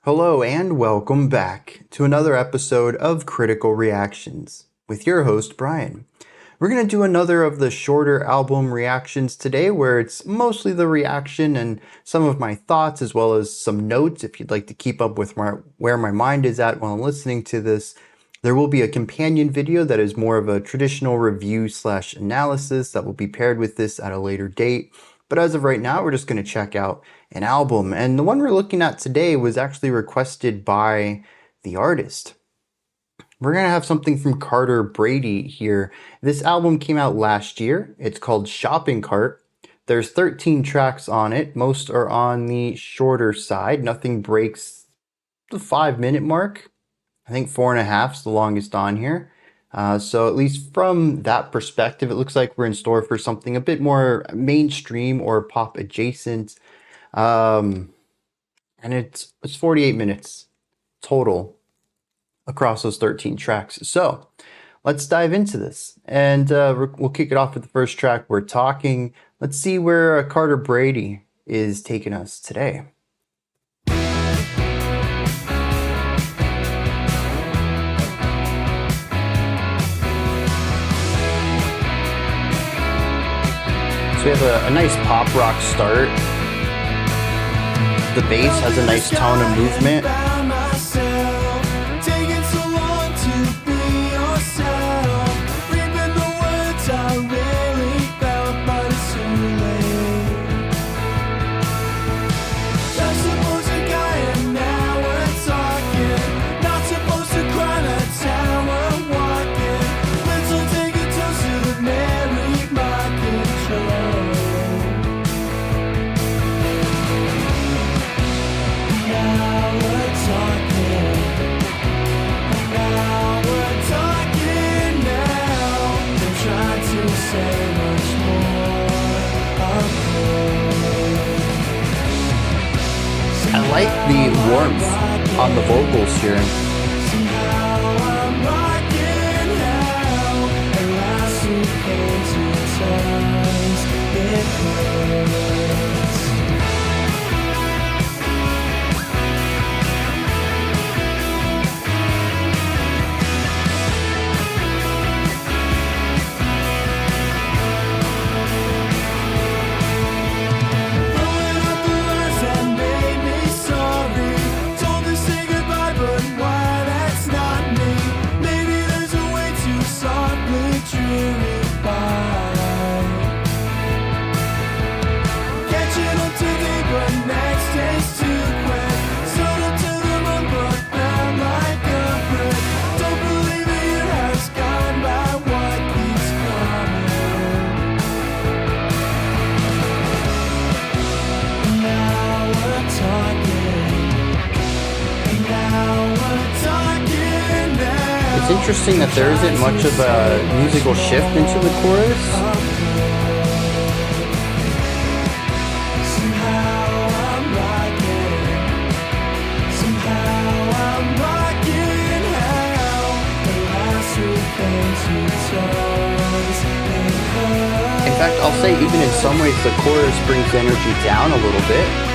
Hello and welcome back to another episode of Critical Reactions with your host Bryan. We're going to do another of the shorter album reactions today where it's mostly the reaction and some of my thoughts as well as some notes if you'd like to keep up with where my mind is at while listening to this. There will be a companion video that is more of a traditional review/analysis that will be paired with this at a later date. But as of right now, we're just going to check out an album. And the one we're looking at today was actually requested by the artist. We're going to have something from Carter Brady here. This album came out last year. It's called Shopping Cart. There's 13 tracks on it. Most are on the shorter side. Nothing breaks the 5-minute mark. I think 4.5 is the longest on here. So at least from that perspective, it looks like we're in store for something a bit more mainstream or pop adjacent. And it's 48 minutes total across those 13 tracks. So let's dive into this. And we'll kick it off with the first track, We're Talking. Let's see where Carter Brady is taking us today. We have a nice pop rock start. The bass has a nice tone of movement. I like the warmth on the vocals here. It's interesting that there isn't much of a musical shift into the chorus. In fact, I'll say even in some ways the chorus brings the energy down a little bit.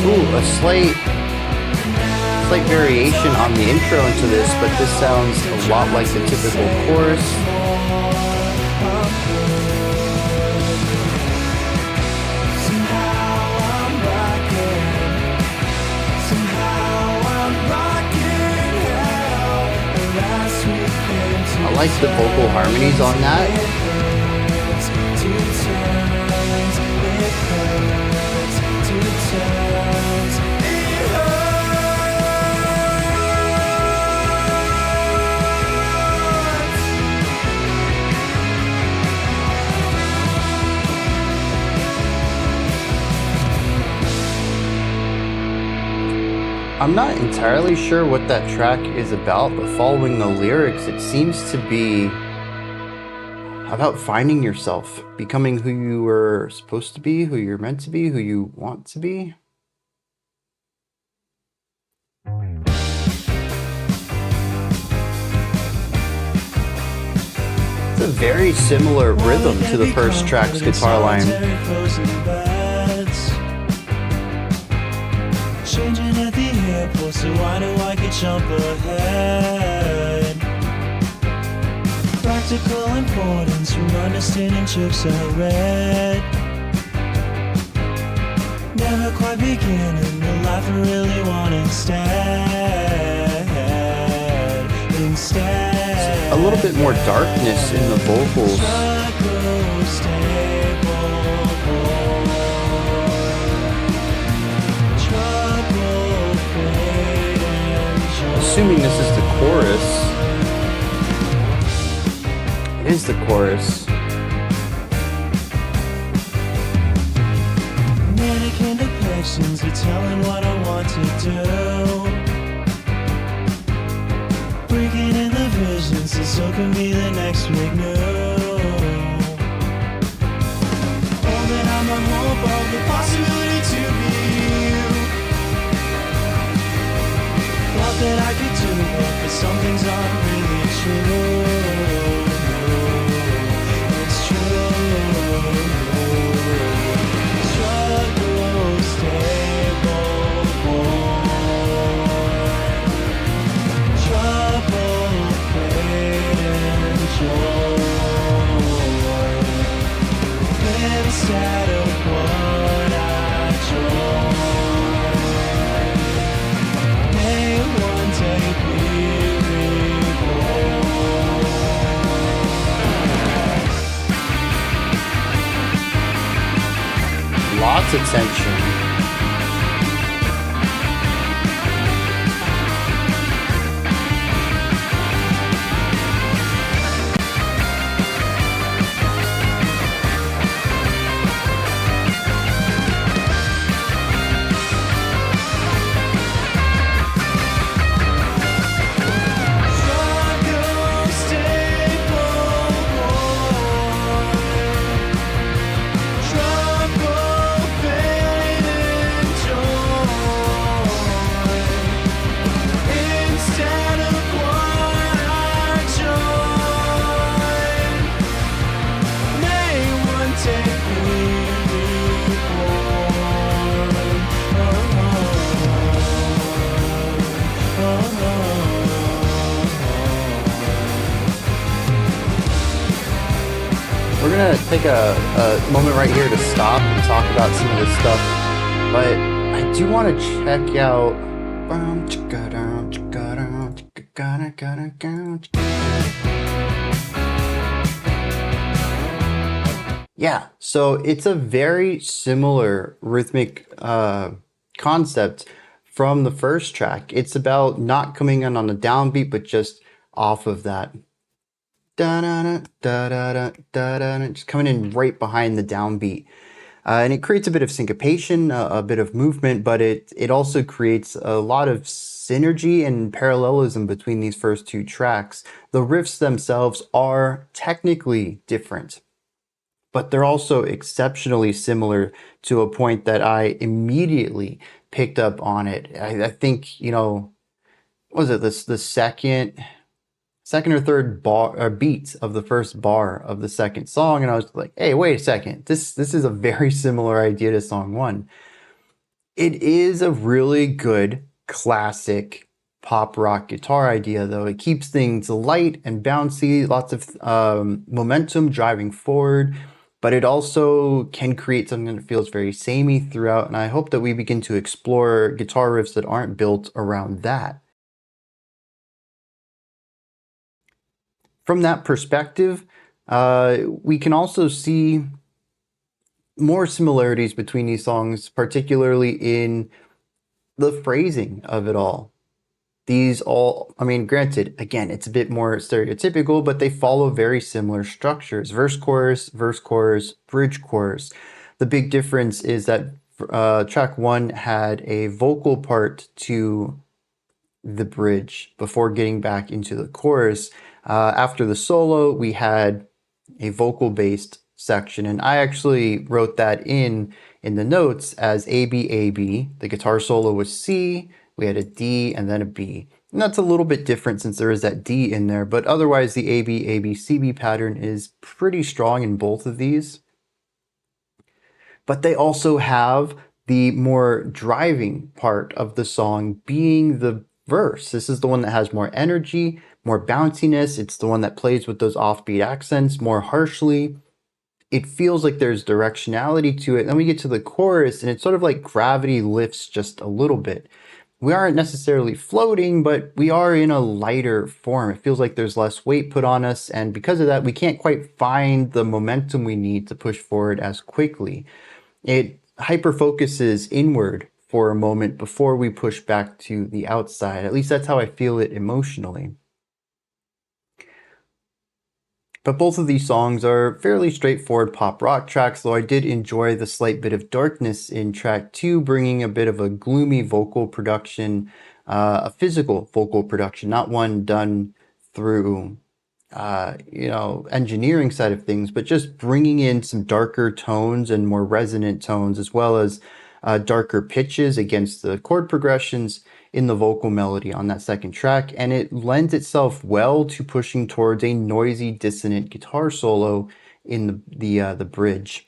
Ooh, a slight variation on the intro into this, but this sounds a lot like the typical chorus. I like the vocal harmonies on that. I'm not entirely sure what that track is about, but following the lyrics, it seems to be about finding yourself, becoming who you were supposed to be, who you're meant to be, who you want to be. It's a very similar rhythm to the first track's guitar line. Changing at the airport, so why do I get jump ahead? Practical importance from understanding jokes I read. Never quite beginning the life I really want instead. A little bit more darkness in the vocals. Assuming this is the chorus. It is the chorus. Mannequin depictions are telling what I want to do. Breaking in the vision so can be the next big news. Holding on my hope of the possibility to be you. Thought that I could do it, but some things aren't really true. It's true. Struggle, stable, born. Trouble, fate, and joy. Instead of what I joy. May one day be reborn. Lots of tension. Struggle, stable, born. Trouble, fate, and joy. Instead of what I join, may one day be reborn. We're gonna take a moment right here to stop and talk about some of this stuff, but I do want to check out. Yeah, so it's a very similar rhythmic concept from the first track. It's about not coming in on a downbeat, but just off of that. Just coming in right behind the downbeat. And it creates a bit of syncopation, a bit of movement, but it also creates a lot of synergy and parallelism between these first two tracks. The riffs themselves are technically different, but they're also exceptionally similar to a point that I immediately picked up on it. I think, what was it, the second or third bar or beat of the first bar of the second song, and I was like, hey, wait a second, this is a very similar idea to song one. It is a really good classic pop rock guitar idea, though. It keeps things light and bouncy, lots of momentum driving forward, but it also can create something that feels very samey throughout, and I hope that we begin to explore guitar riffs that aren't built around that. From that perspective, we can also see more similarities between these songs, particularly in the phrasing of it all. These all, granted, again, it's a bit more stereotypical, but they follow very similar structures. Verse, chorus, bridge, chorus. The big difference is that Track 1 had a vocal part to the bridge before getting back into the chorus. After the solo, we had a vocal based section, and I actually wrote that in the notes as A B A B. The guitar solo was C, we had a D, and then a B. And that's a little bit different since there is that D in there, but otherwise the A B A B C B pattern is pretty strong in both of these. But they also have the more driving part of the song being the verse. This is the one that has more energy, more bounciness. It's the one that plays with those offbeat accents more harshly. It feels like there's directionality to it. Then we get to the chorus and it's sort of like gravity lifts just a little bit. We aren't necessarily floating, but we are in a lighter form. It feels like there's less weight put on us, and because of that, we can't quite find the momentum we need to push forward as quickly. It hyper-focuses inward for a moment before we push back to the outside. At least that's how I feel it emotionally. But both of these songs are fairly straightforward pop rock tracks, though I did enjoy the slight bit of darkness in track 2, bringing a bit of a gloomy vocal production, a physical vocal production, not one done through engineering side of things, but just bringing in some darker tones and more resonant tones, as well as darker pitches against the chord progressions in the vocal melody on that second track. And it lends itself well to pushing towards a noisy, dissonant guitar solo in the bridge.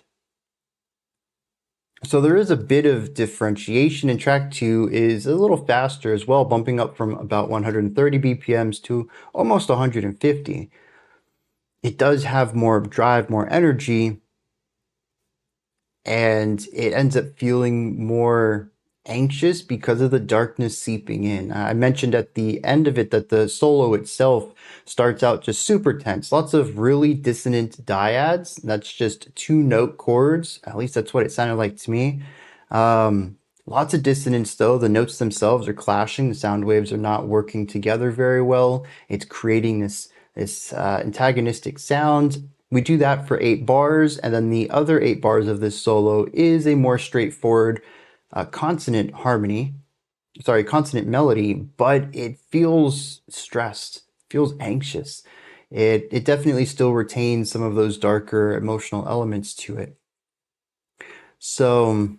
So there is a bit of differentiation, and track 2 is a little faster as well, bumping up from about 130 BPMs to almost 150. It does have more drive, more energy, and it ends up feeling more anxious because of the darkness seeping in. I mentioned at the end of it that the solo itself starts out just super tense. Lots of really dissonant dyads. That's just 2-note chords. At least that's what it sounded like to me. Lots of dissonance though. The notes themselves are clashing. The sound waves are not working together very well. It's creating this antagonistic sound. We do that for 8 bars, and then the other 8 bars of this solo is a more straightforward consonant melody, but it feels stressed, feels anxious. It definitely still retains some of those darker emotional elements to it. So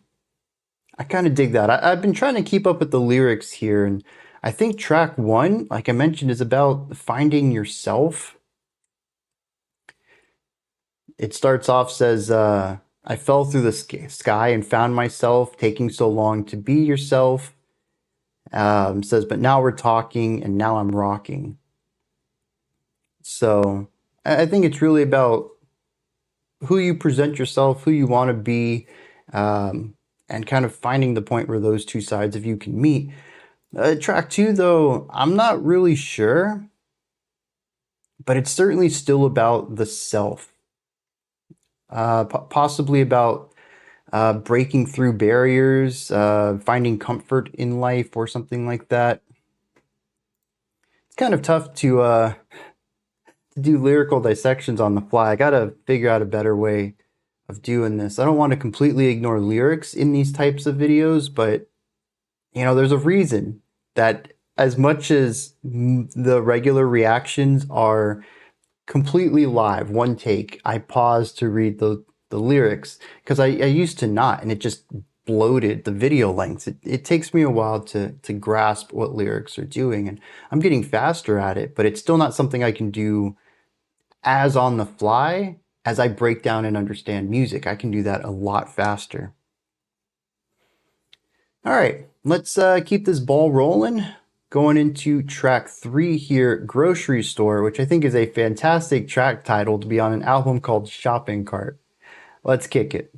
I kind of dig that. I've been trying to keep up with the lyrics here, and I think track 1, like I mentioned, is about finding yourself. It starts off, says, I fell through the sky and found myself, taking so long to be yourself. Says, but now we're talking and now I'm rocking. So I think it's really about who you present yourself, who you want to be, and kind of finding the point where those two sides of you can meet. Track 2, though, I'm not really sure, but it's certainly still about the self. Possibly about breaking through barriers, finding comfort in life or something like that. It's kind of tough to do lyrical dissections on the fly. I gotta figure out a better way of doing this. I don't want to completely ignore lyrics in these types of videos, but there's a reason that as much as the regular reactions are completely live, one take, I pause to read the lyrics, because I used to not, and it just bloated the video lengths. It takes me a while to grasp what lyrics are doing, and I'm getting faster at it, but it's still not something I can do as on the fly as I break down and understand music. I can do that a lot faster. All right, let's keep this ball rolling. Going into track 3 here, Grocery Store, which I think is a fantastic track title to be on an album called Shopping Cart. Let's kick it.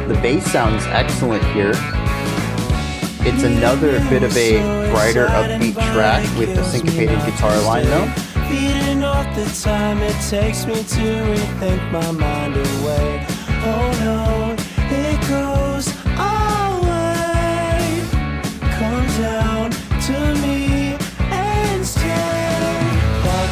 The bass sounds excellent here. It's another bit of a brighter, upbeat track with a syncopated guitar line though. Beating off the time it takes me to rethink my mind away. Oh no, it goes away. Come down to me and stay. Why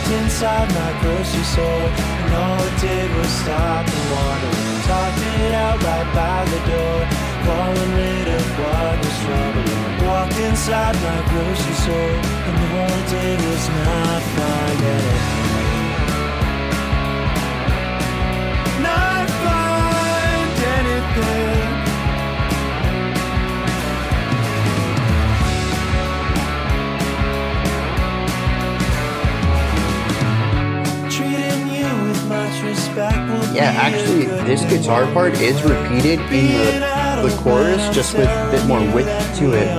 grocery store, and all it did was stop and wander. Talked it out right by the door, falling rid of what was troubling. Walked inside my grocery store, and all it did was not find anything. Not find anything. Yeah, actually, this guitar part is repeated in the chorus, just with a bit more width to it.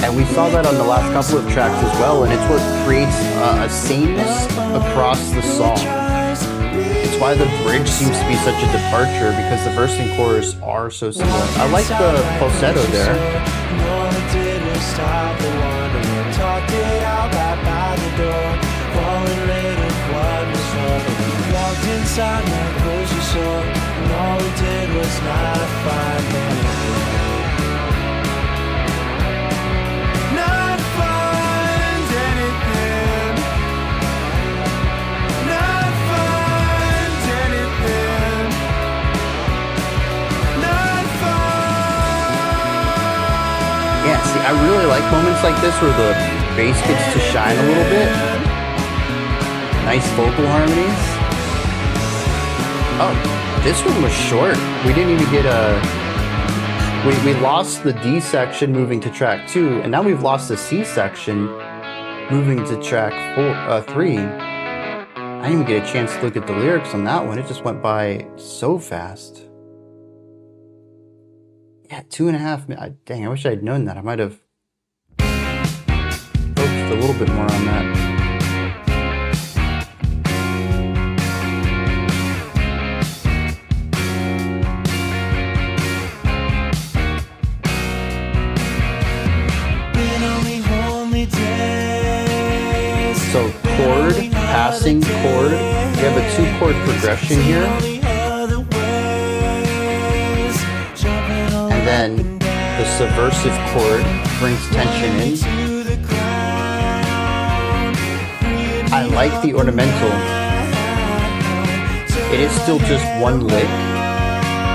And we saw that on the last couple of tracks as well, and it's what creates a sameness across the song. It's why the bridge seems to be such a departure, because the verse and chorus are so similar. I like the falsetto there. Walked inside my grocery store, and all we did was not find anything. Not find anything. Not find anything. Not find. Yeah, see, I really like moments like this where the bass gets to shine a little bit. Nice vocal harmonies. Oh, this one was short. We didn't even get a... We lost the D section moving to track 2, and now we've lost the C section moving to track 3. I didn't even get a chance to look at the lyrics on that one. It just went by so fast. Yeah, 2.5 minutes. Dang, I wish I had known that. I might have focused a little bit more on that. So chord, passing chord, you have a 2-chord progression here. And then the subversive chord brings tension in. I like the ornamental. It is still just one lick,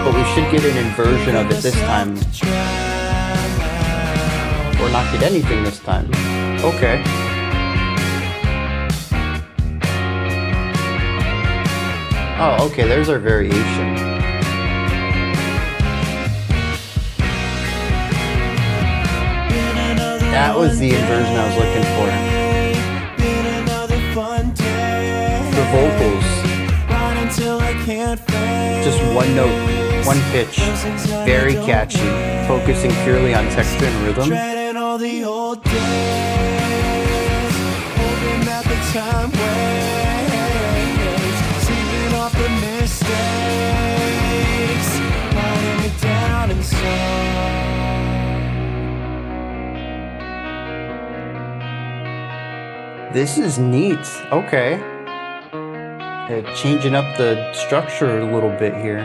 but we should get an inversion of it this time. Or not get anything this time. Okay. Oh, okay, there's our variation. That was the inversion I was looking for. The vocals. Just one note, one pitch. Very catchy. Focusing purely on texture and rhythm. This is neat. Okay. Changing up the structure a little bit here.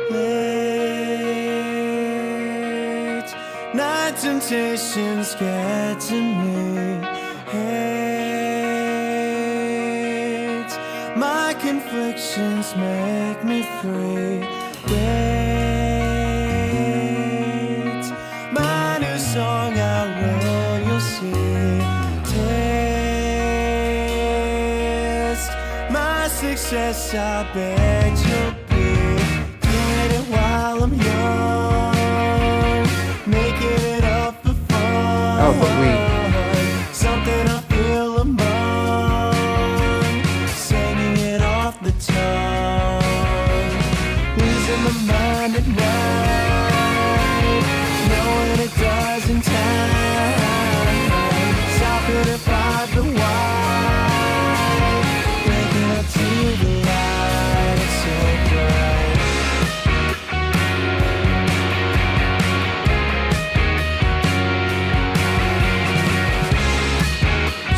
Late night temptations get to me. Hate, my conflictions make me free. Wait, my new song I will, you'll see. Taste my success, I bet you'll be. Get it while I'm young, making it up for fun. Oh, but something I feel among, singing it off the tongue, losing my mind at night, knowing it doesn't time, stopping it by the wide, waking up to the light, it's so bright.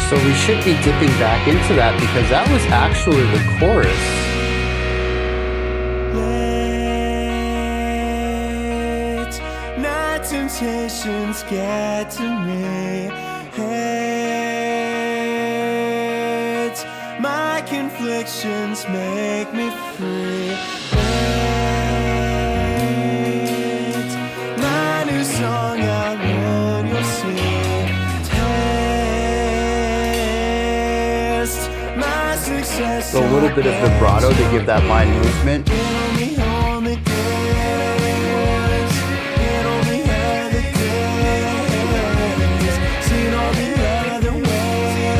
So we should be dipping back into that because that was actually the chorus. temptations get to me. Hate, my conflictions make me free. Hate, my new song out when you'll see. Taste my success. So a little bit of vibrato to give that line movement.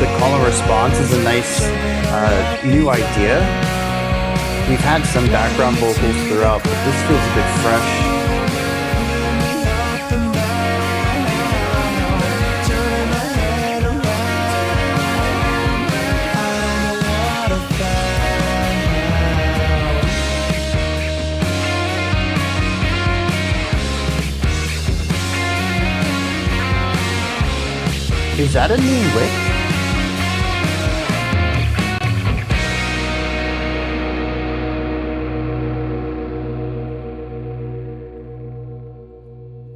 The call and response is a nice new idea. We've had some background vocals throughout, but this feels a bit fresh. Is that a new lick?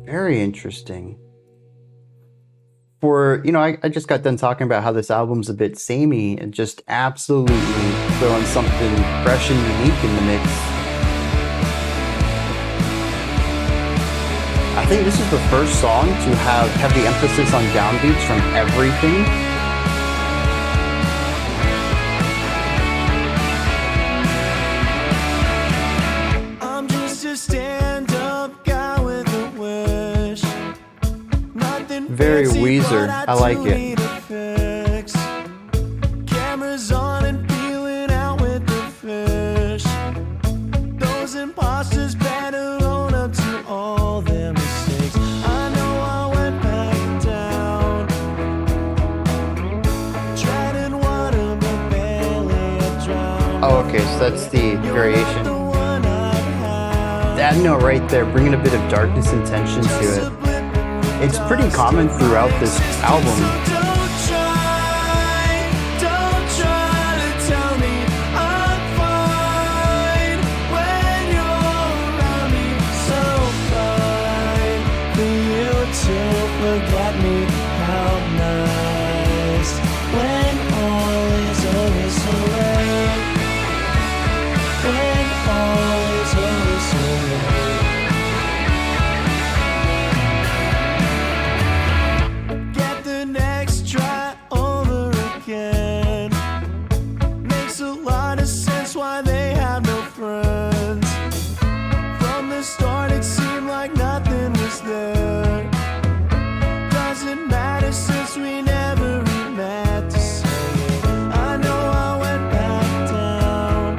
Very interesting. I just got done talking about how this album's a bit samey and just absolutely throwing something fresh and unique in the mix. I think this is the first song to have heavy emphasis on downbeats from everything. I'm just a stand-up guy with a wish. Nothing Very fancy, Weezer. but I like do it. need a fix. Cameras on and peeling out with the fish. Those imposters better own up to all their mistakes. I know I went back down. Treading water but barely a drown. Oh, okay, so that's the variation. The one I have. That note right there, bringing a bit of darkness and tension to it. It's pretty common throughout this album. Don't try to tell me I'm fine when you're around me. So fine for you to forget me. How nice when all is over so late. When all is over so late. Get the next try over again. Makes a lot of sense why they have no friends. From the start it seemed like nothing was there. Doesn't matter since we never met to say it. I know I went back down.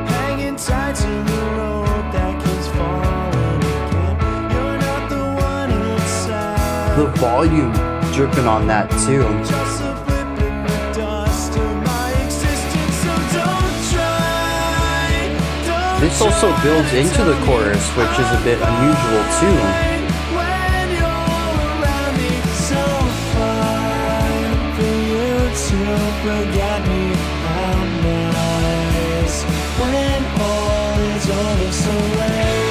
Hanging tight to the rope that keeps falling again. You're not the one inside. The volume dripping on that too. Just a blip in the dust of my existence, so don't try. This also builds into the chorus, which is a bit unusual too. When you're around me, so fine for you to forget me. How nice when all is over so late.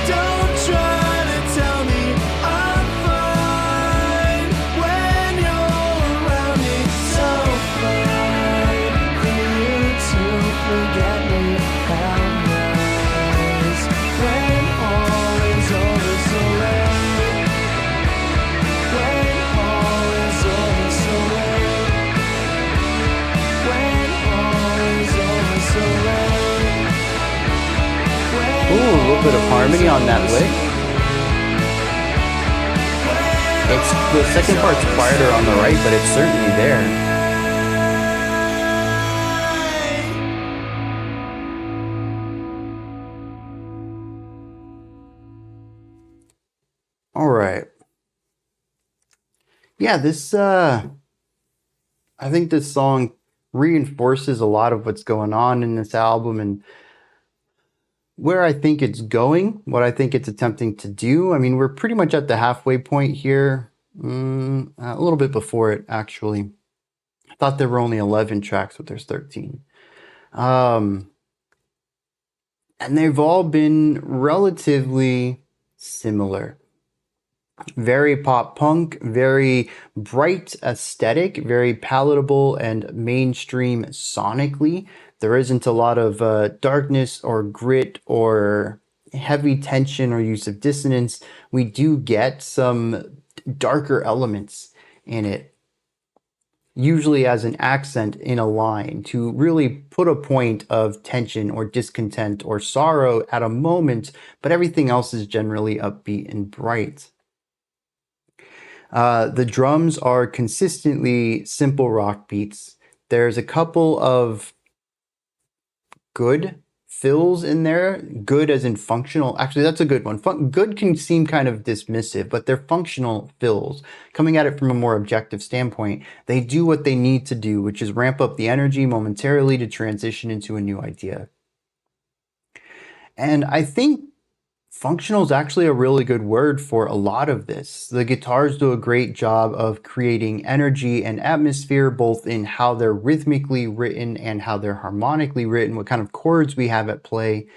Don't try to tell me I'm fine when you're around me. So fine for you to forget me. How nice when all is over so late. When all is over so late. When all is over so late. Ooh, a little bit of harmony on that lick. It's the second part's quieter on the right, but it's certainly there. All right. Yeah, I think this song reinforces a lot of what's going on in this album and where I think it's going, what I think it's attempting to do. I mean, we're pretty much at the halfway point here, a little bit before it, actually. I thought there were only 11 tracks, but there's 13. Um, and they've all been relatively similar. Very pop punk, very bright aesthetic, very palatable and mainstream sonically. There isn't a lot of darkness or grit or heavy tension or use of dissonance. We do get some darker elements in it, usually as an accent in a line to really put a point of tension or discontent or sorrow at a moment, but everything else is generally upbeat and bright. The drums are consistently simple rock beats. There's a couple of good fills in there. Good as in functional. Actually, that's a good one. Good can seem kind of dismissive, but they're functional fills. Coming at it from a more objective standpoint, they do what they need to do, which is ramp up the energy momentarily to transition into a new idea. And I think functional is actually a really good word for a lot of this. The guitars do a great job of creating energy and atmosphere, both in how they're rhythmically written and how they're harmonically written, what kind of chords we have at play.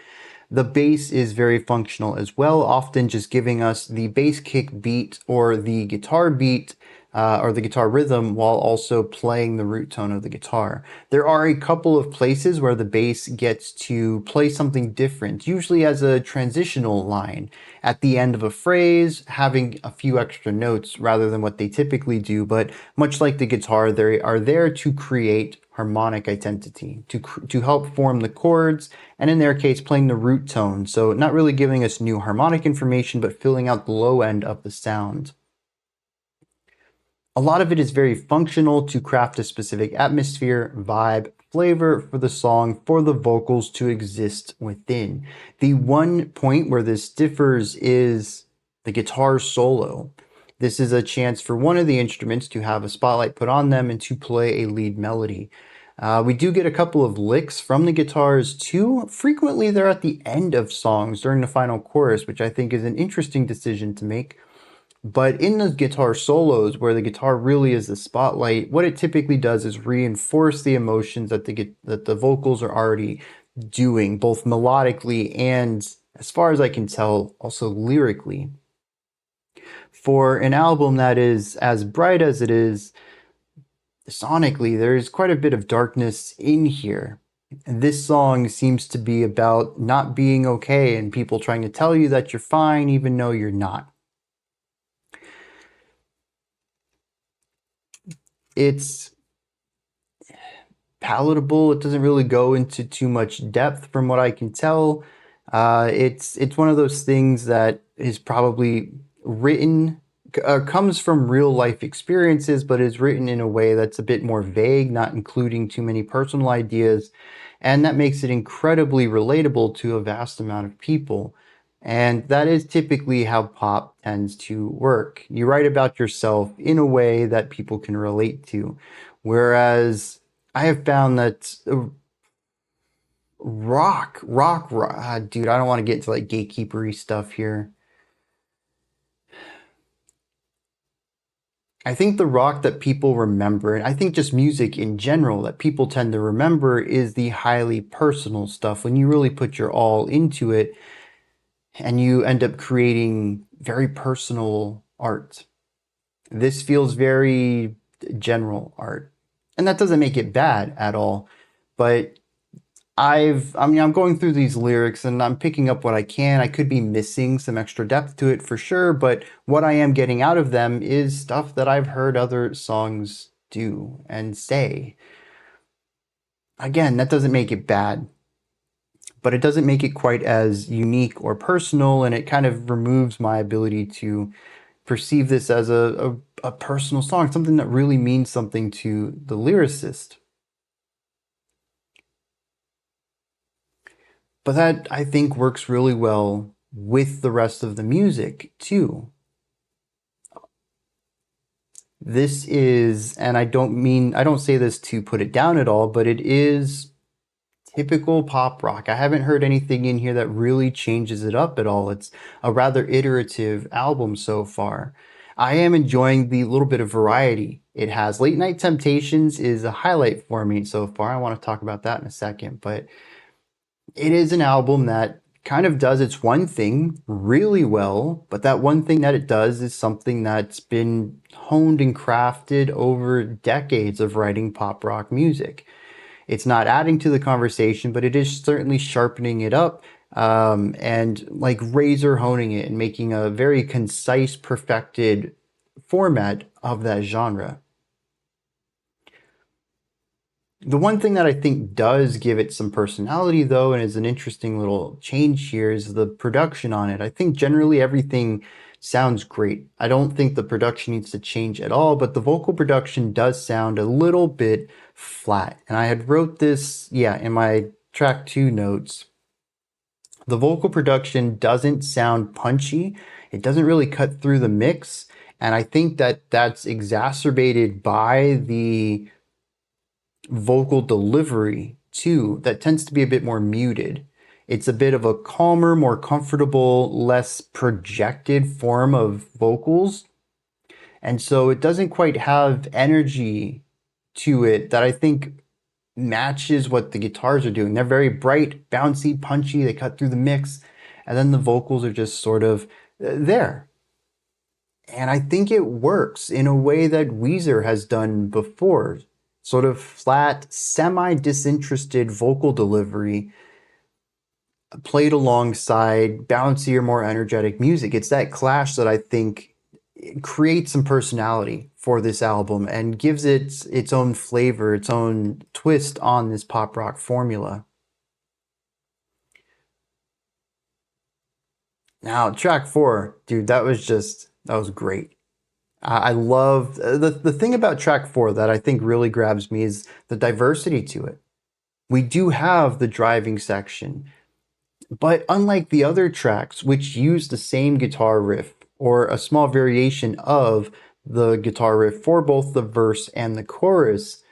The bass is very functional as well, often just giving us the bass kick beat or the guitar beat or the guitar rhythm while also playing the root tone of the guitar. There are a couple of places where the bass gets to play something different, usually as a transitional line at the end of a phrase, having a few extra notes rather than what they typically do. But much like the guitar, they are there to create harmonic identity, to help form the chords, and in their case, playing the root tone. So not really giving us new harmonic information, but filling out the low end of the sound. A lot of it is very functional to craft a specific atmosphere, vibe, flavor for the song, for the vocals to exist within. The one point where this differs is the guitar solo. This is a chance for one of the instruments to have a spotlight put on them and to play a lead melody. We do get a couple of licks from the guitars too. Frequently, they're at the end of songs during the final chorus, which I think is an interesting decision to make. But in the guitar solos, where the guitar really is the spotlight, what it typically does is reinforce the emotions that the vocals are already doing, both melodically and, as far as I can tell, also lyrically. For an album that is as bright as it is, sonically, there's quite a bit of darkness in here. And this song seems to be about not being okay and people trying to tell you that you're fine even though you're not. It's palatable. It doesn't really go into too much depth from what I can tell. It's one of those things that is probably written comes from real life experiences, but is written in a way that's a bit more vague, not including too many personal ideas, and that makes it incredibly relatable to a vast amount of people. And that is typically how pop tends to work. You write about yourself in a way that people can relate to. Whereas I have found that rock, dude, I don't want to get into like gatekeepery stuff here. I think the rock that people remember, and I think just music in general that people tend to remember, is the highly personal stuff. When you really put your all into it and you end up creating very personal art. This feels very general art. And that doesn't make it bad at all. But I'm going through these lyrics and I'm picking up what I can. I could be missing some extra depth to it for sure, but what I am getting out of them is stuff that I've heard other songs do and say. Again, that doesn't make it bad, but it doesn't make it quite as unique or personal, and it kind of removes my ability to perceive this as a personal song, something that really means something to the lyricist. But that, I think, works really well with the rest of the music, too. This is, and I don't say this to put it down at all, but it is typical pop rock. I haven't heard anything in here that really changes it up at all. It's a rather iterative album so far. I am enjoying the little bit of variety it has. Late Night Temptations is a highlight for me so far. I want to talk about that in a second, but it is an album that kind of does its one thing really well, but that one thing that it does is something that's been honed and crafted over decades of writing pop rock music. It's not adding to the conversation, but it is certainly sharpening it up, and like razor honing it and making a very concise, perfected format of that genre. The one thing that I think does give it some personality, though, and is an interesting little change here, is the production on it. I think generally everything sounds great. I don't think the production needs to change at all, but the vocal production does sound a little bit flat. And I had wrote this, yeah, in my track 2 notes. The vocal production doesn't sound punchy. It doesn't really cut through the mix. And I think that that's exacerbated by the vocal delivery too, that tends to be a bit more muted. It's a bit of a calmer, more comfortable, less projected form of vocals. And so it doesn't quite have energy to it that I think matches what the guitars are doing. They're very bright, bouncy, punchy, they cut through the mix, and then the vocals are just sort of there. And I think it works in a way that Weezer has done before. Sort of flat, semi-disinterested vocal delivery played alongside bouncier, more energetic music. It's that clash that I think creates some personality for this album and gives it its own flavor, its own twist on this pop rock formula. Now, track 4, dude, that was great. I love the thing about track 4 that I think really grabs me is the diversity to it. We do have the driving section, but unlike the other tracks, which use the same guitar riff or a small variation of the guitar riff for both the verse and the chorus,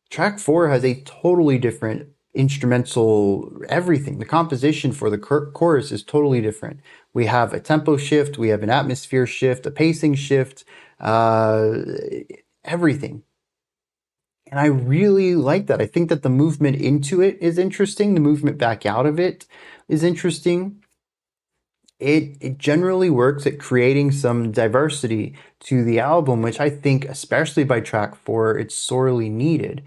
track 4 has a totally different instrumental everything. The composition for the chorus is totally different. We have a tempo shift, we have an atmosphere shift, a pacing shift, everything. And I really like that. I think that the movement into it is interesting. The movement back out of it is interesting. It generally works at creating some diversity to the album, which I think, especially by track 4, it's sorely needed.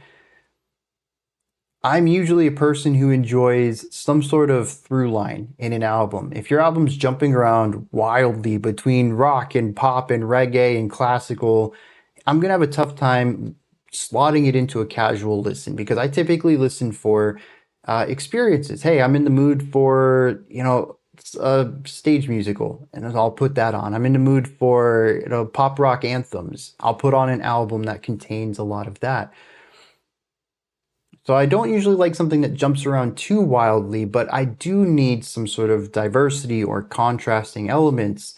I'm usually a person who enjoys some sort of through line in an album. If your album's jumping around wildly between rock and pop and reggae and classical, I'm going to have a tough time slotting it into a casual listen because I typically listen for experiences. Hey, I'm in the mood for, a stage musical, and I'll put that on. I'm in the mood for, pop rock anthems. I'll put on an album that contains a lot of that. So I don't usually like something that jumps around too wildly, but I do need some sort of diversity or contrasting elements.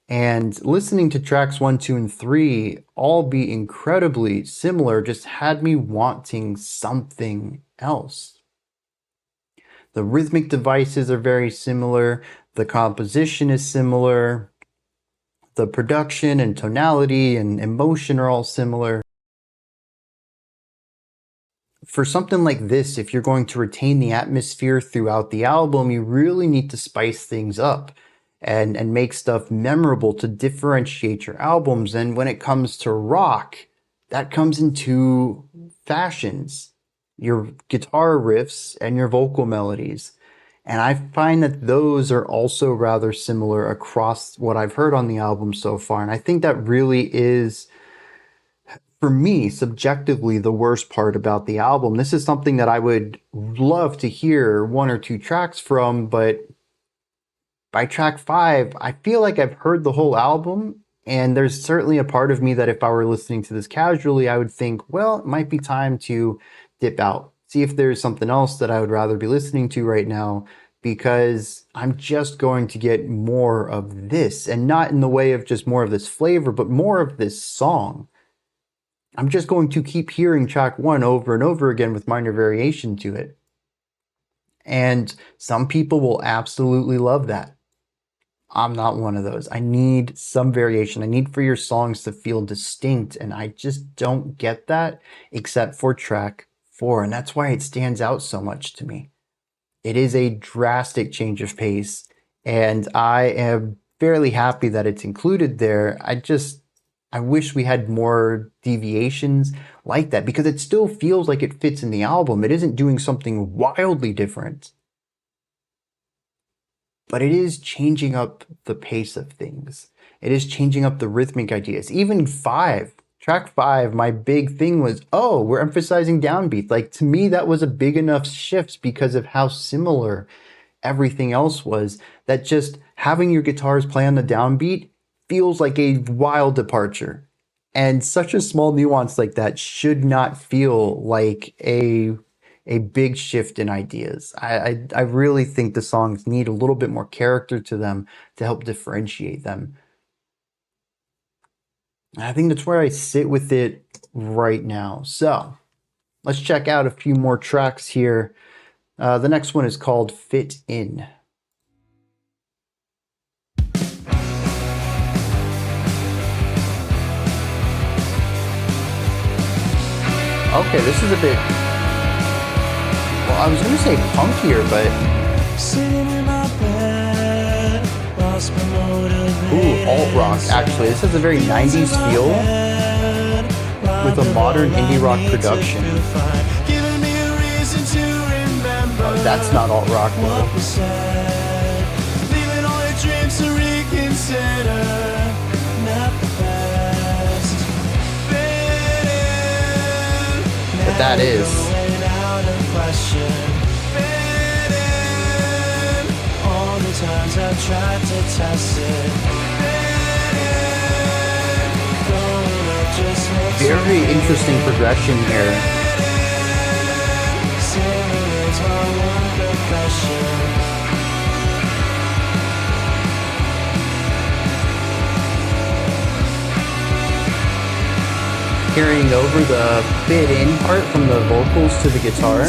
And listening to tracks 1, 2, and 3 all be incredibly similar just had me wanting something else. The rhythmic devices are very similar. The composition is similar. The production and tonality and emotion are all similar. For something like this, if you're going to retain the atmosphere throughout the album, you really need to spice things up and make stuff memorable to differentiate your albums. And when it comes to rock, that comes in two fashions: your guitar riffs and your vocal melodies. And I find that those are also rather similar across what I've heard on the album so far. And I think that really is, for me, subjectively, the worst part about the album. This is something that I would love to hear 1 or 2 tracks from, but by track 5, I feel like I've heard the whole album, and there's certainly a part of me that if I were listening to this casually, I would think, well, it might be time to dip out, see if there's something else that I would rather be listening to right now, because I'm just going to get more of this, and not in the way of just more of this flavor, but more of this song. I'm just going to keep hearing track 1 over and over again with minor variation to it. And some people will absolutely love that. I'm not one of those. I need some variation. I need for your songs to feel distinct, and I just don't get that except for track 4, and that's why it stands out so much to me. It is a drastic change of pace, and I am fairly happy that it's included there. I wish we had more deviations like that, because it still feels like it fits in the album. It isn't doing something wildly different, but it is changing up the pace of things. It is changing up the rhythmic ideas. Even track 5, my big thing was, oh, we're emphasizing downbeat. Like, to me, that was a big enough shift because of how similar everything else was, that just having your guitars play on the downbeat feels like a wild departure. And such a small nuance like that should not feel like a big shift in ideas. I really think the songs need a little bit more character to them to help differentiate them. And I think that's where I sit with it right now. So let's check out a few more tracks here. The next one is called Fit In. Okay, this is a bit, well, I was going to say punkier, but ooh, alt-rock, actually. This has a very 90s feel with a modern indie rock production. Oh, that's not alt-rock, though. But that is. Very interesting progression here. Carrying over the fit in part from the vocals to the guitar.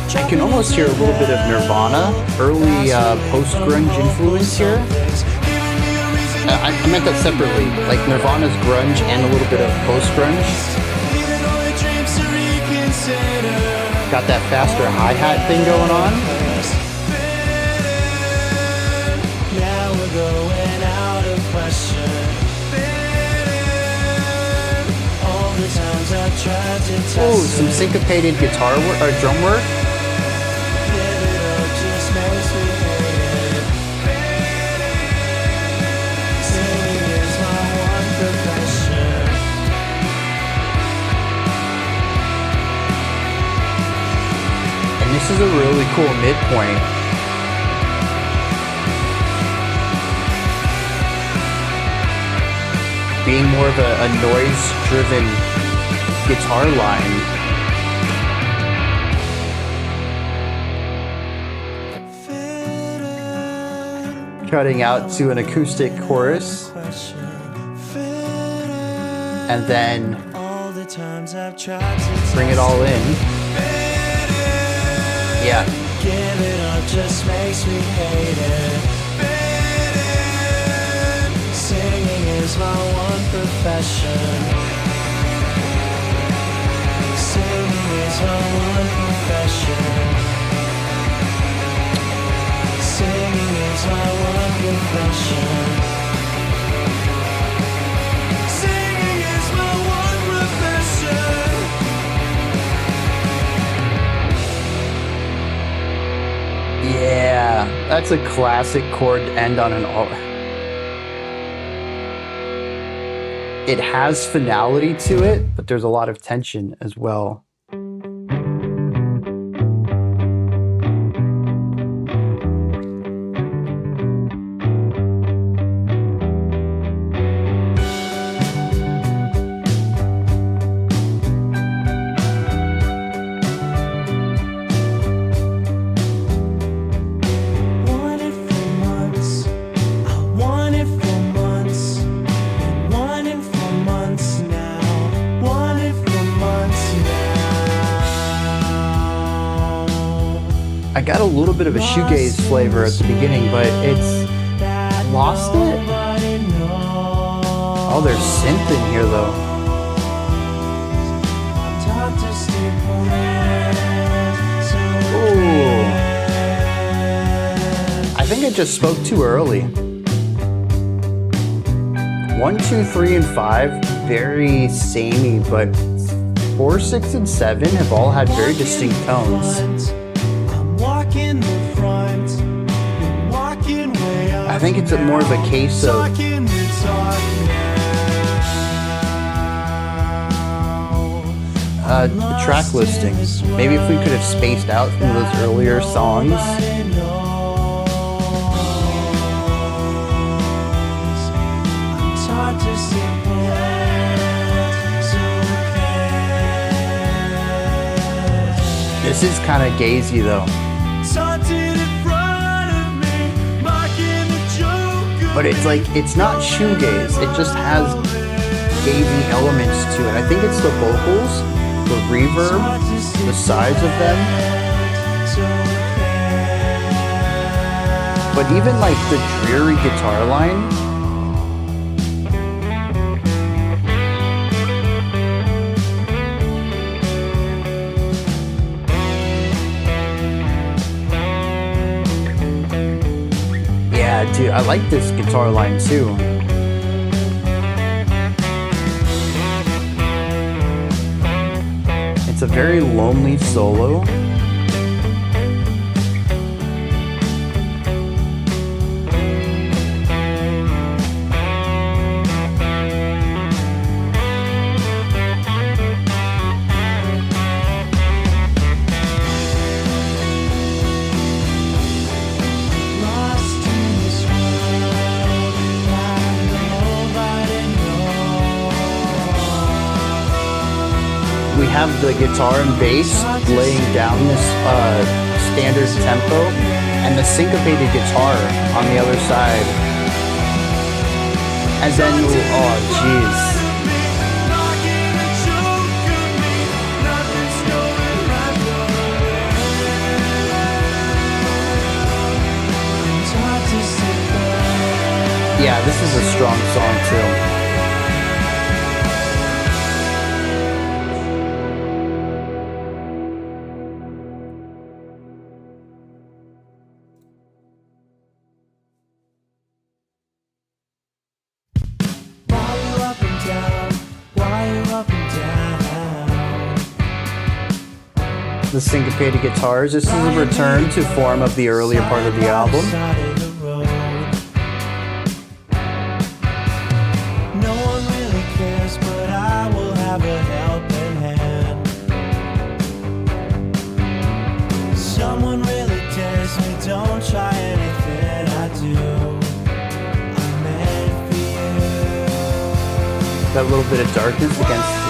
I can almost hear a little bit of Nirvana, early post-grunge influence here. I meant that separately, like Nirvana's grunge and a little bit of post-grunge. Got that faster hi-hat thing going on. Now we're going out of question. All the times I've tried to test. Oh, some syncopated guitar work or drum work. This is a really cool midpoint. Being more of a noise-driven guitar line. Cutting out to an acoustic chorus. And then bring it all in. Yeah. Give it up just makes me hate it. Singing is my one profession. Singing is my one profession. Singing is my one profession. Singing is my one profession. Yeah, that's a classic chord to end on an alt. It has finality to it, but there's a lot of tension as well. had a little bit of a shoegaze flavor at the beginning, but it's lost it. Oh, there's synth in here though. Ooh. I think I just spoke too early. 1, 2, 3, and 5, very samey, but 4, 6, and 7 have all had very distinct tones. I think it's more of a case of the track listings. Maybe if we could have spaced out some of those earlier songs. This is kind of gazy though. But it's like, it's not shoegaze, it just has gazy elements to it. I think it's the vocals, the reverb, the size of them. But even like the dreary guitar line, yeah, dude, I like this guitar line too. It's a very lonely solo. We have the guitar and bass laying down this standard tempo, and the syncopated guitar on the other side. And then, oh jeez. Yeah, this is a strong song too. The syncopated guitars. This is a return to form of the earlier part of the album. No one really cares, but I will have a helping hand. Someone really dares me, don't try anything I do. I'm meant for you. That little bit of darkness against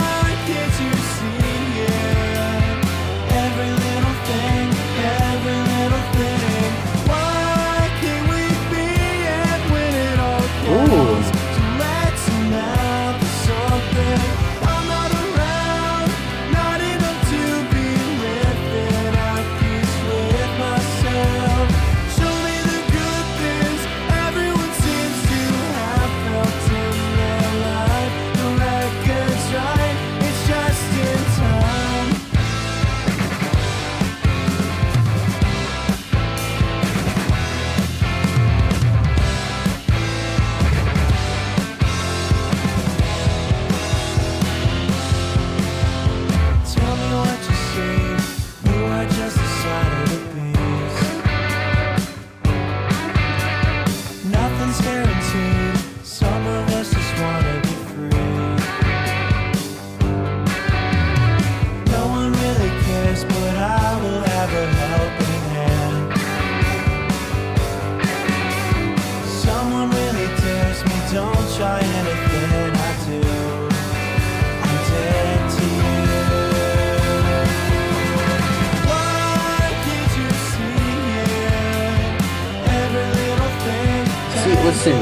listen,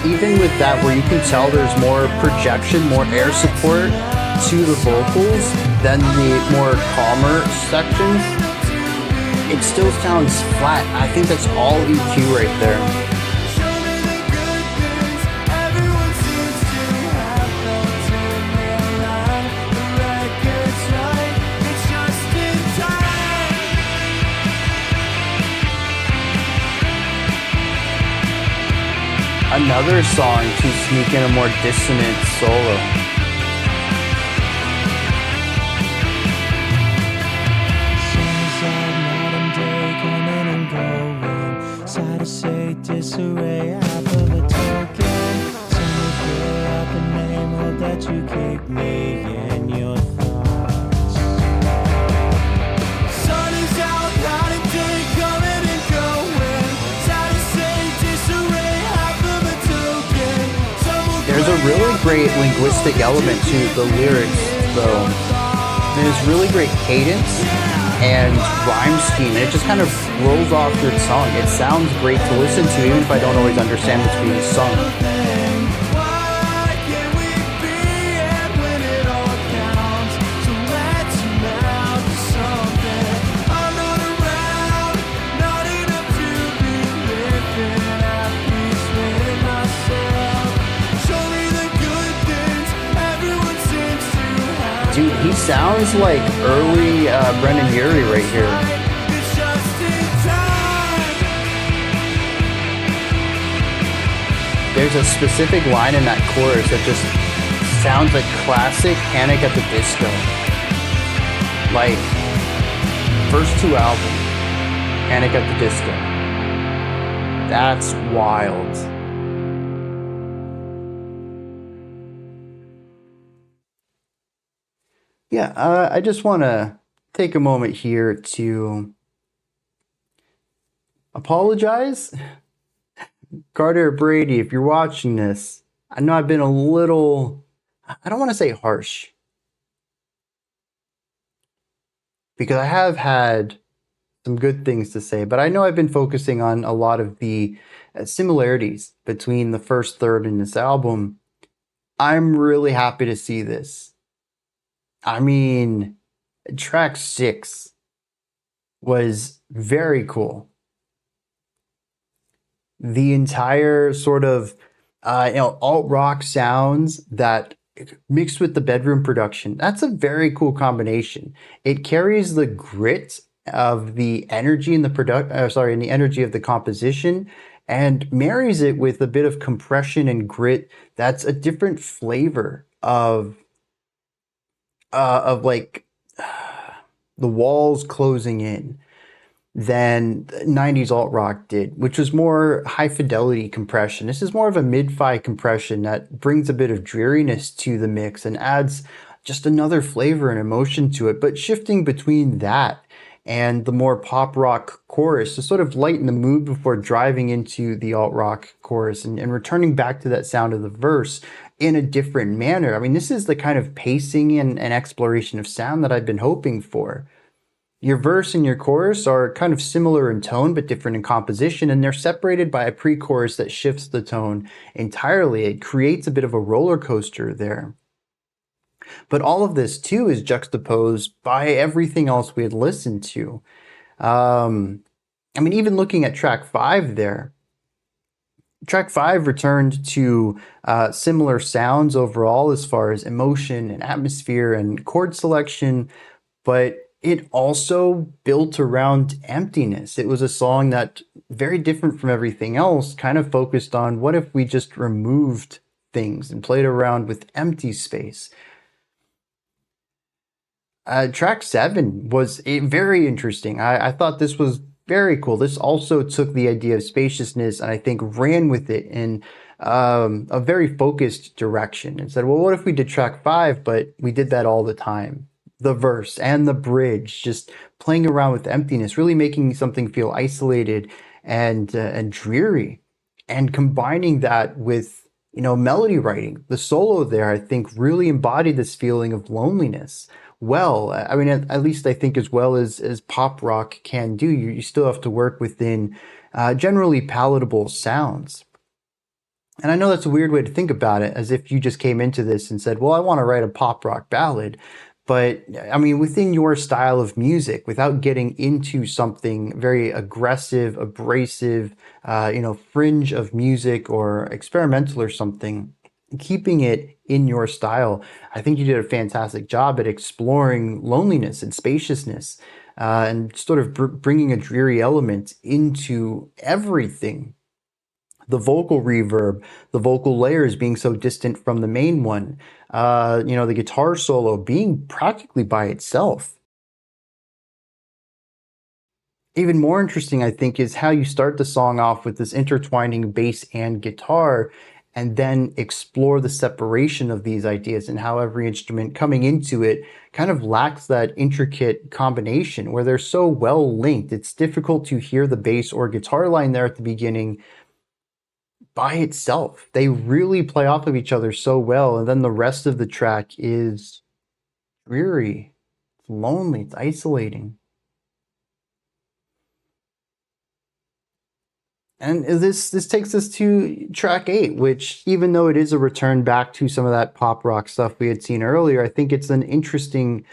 even with that, where you can tell there's more projection, more air support to the vocals, then the more calmer sections, it still sounds flat. I think that's all EQ right there. Another song to sneak in a more dissonant solo. Side to say disarray, half of a token. Someone clear out the name, hope that you keep me in your thoughts. Sun is out, night and day, coming and going. Side to say disarray, half of a token. There's a really great linguistic element to the lyrics, though. There's really great cadence and rhyme scheme, and it just kind of rolls off your tongue. It sounds great to listen to, even if I don't always understand what's being sung. Dude, he sounds like early Brendan Urie right here. There's a specific line in that chorus that just sounds like classic Panic at the Disco. Like, first two albums, Panic at the Disco. That's wild. Yeah, I just want to take a moment here to apologize. Carter Brady, if you're watching this, I know I've been a little, I don't want to say harsh, because I have had some good things to say, but I know I've been focusing on a lot of the similarities between the first third in this album. I'm really happy to see this. I mean, track 6 was very cool. The entire sort of alt rock sounds that mixed with the bedroom production, that's a very cool combination. It carries the grit of the energy in the in the energy of the composition, and marries it with a bit of compression and grit. That's a different flavor of like the walls closing in than 90s alt rock did, which was more high fidelity compression. This is more of a mid-fi compression that brings a bit of dreariness to the mix and adds just another flavor and emotion to it, but shifting between that and the more pop rock chorus to sort of lighten the mood before driving into the alt rock chorus and returning back to that sound of the verse in a different manner. I mean, this is the kind of pacing and exploration of sound that I've been hoping for. Your verse and your chorus are kind of similar in tone, but different in composition, and they're separated by a pre-chorus that shifts the tone entirely. It creates a bit of a roller coaster there. But all of this, too, is juxtaposed by everything else we had listened to. I mean, even looking at track 5 there, track 5 returned to similar sounds overall as far as emotion and atmosphere and chord selection, but it also built around emptiness. It was a song that, very different from everything else, kind of focused on what if we just removed things and played around with empty space. Track 7 was very interesting. I thought this was very cool. This also took the idea of spaciousness and I think ran with it in a very focused direction and said, well, what if we did track 5, but we did that all the time? The verse and the bridge, just playing around with emptiness, really making something feel isolated and dreary, and combining that with melody writing. The solo there, I think, really embodied this feeling of loneliness. Well, I mean, at least I think as well as pop rock can do. You still have to work within generally palatable sounds. And I know that's a weird way to think about it, as if you just came into this and said, well, I want to write a pop rock ballad. But I mean, within your style of music, without getting into something very aggressive, abrasive, fringe of music or experimental or something, keeping it in your style, I think you did a fantastic job at exploring loneliness and spaciousness, and sort of bringing a dreary element into everything. The vocal reverb, the vocal layers being so distant from the main one, the guitar solo being practically by itself. Even more interesting, I think, is how you start the song off with this intertwining bass and guitar, and then explore the separation of these ideas and how every instrument coming into it kind of lacks that intricate combination where they're so well linked. It's difficult to hear the bass or guitar line there at the beginning by itself. They really play off of each other so well, and then the rest of the track is dreary, it's lonely, it's isolating. And this takes us to track 8, which, even though it is a return back to some of that pop rock stuff we had seen earlier, I think it's an interesting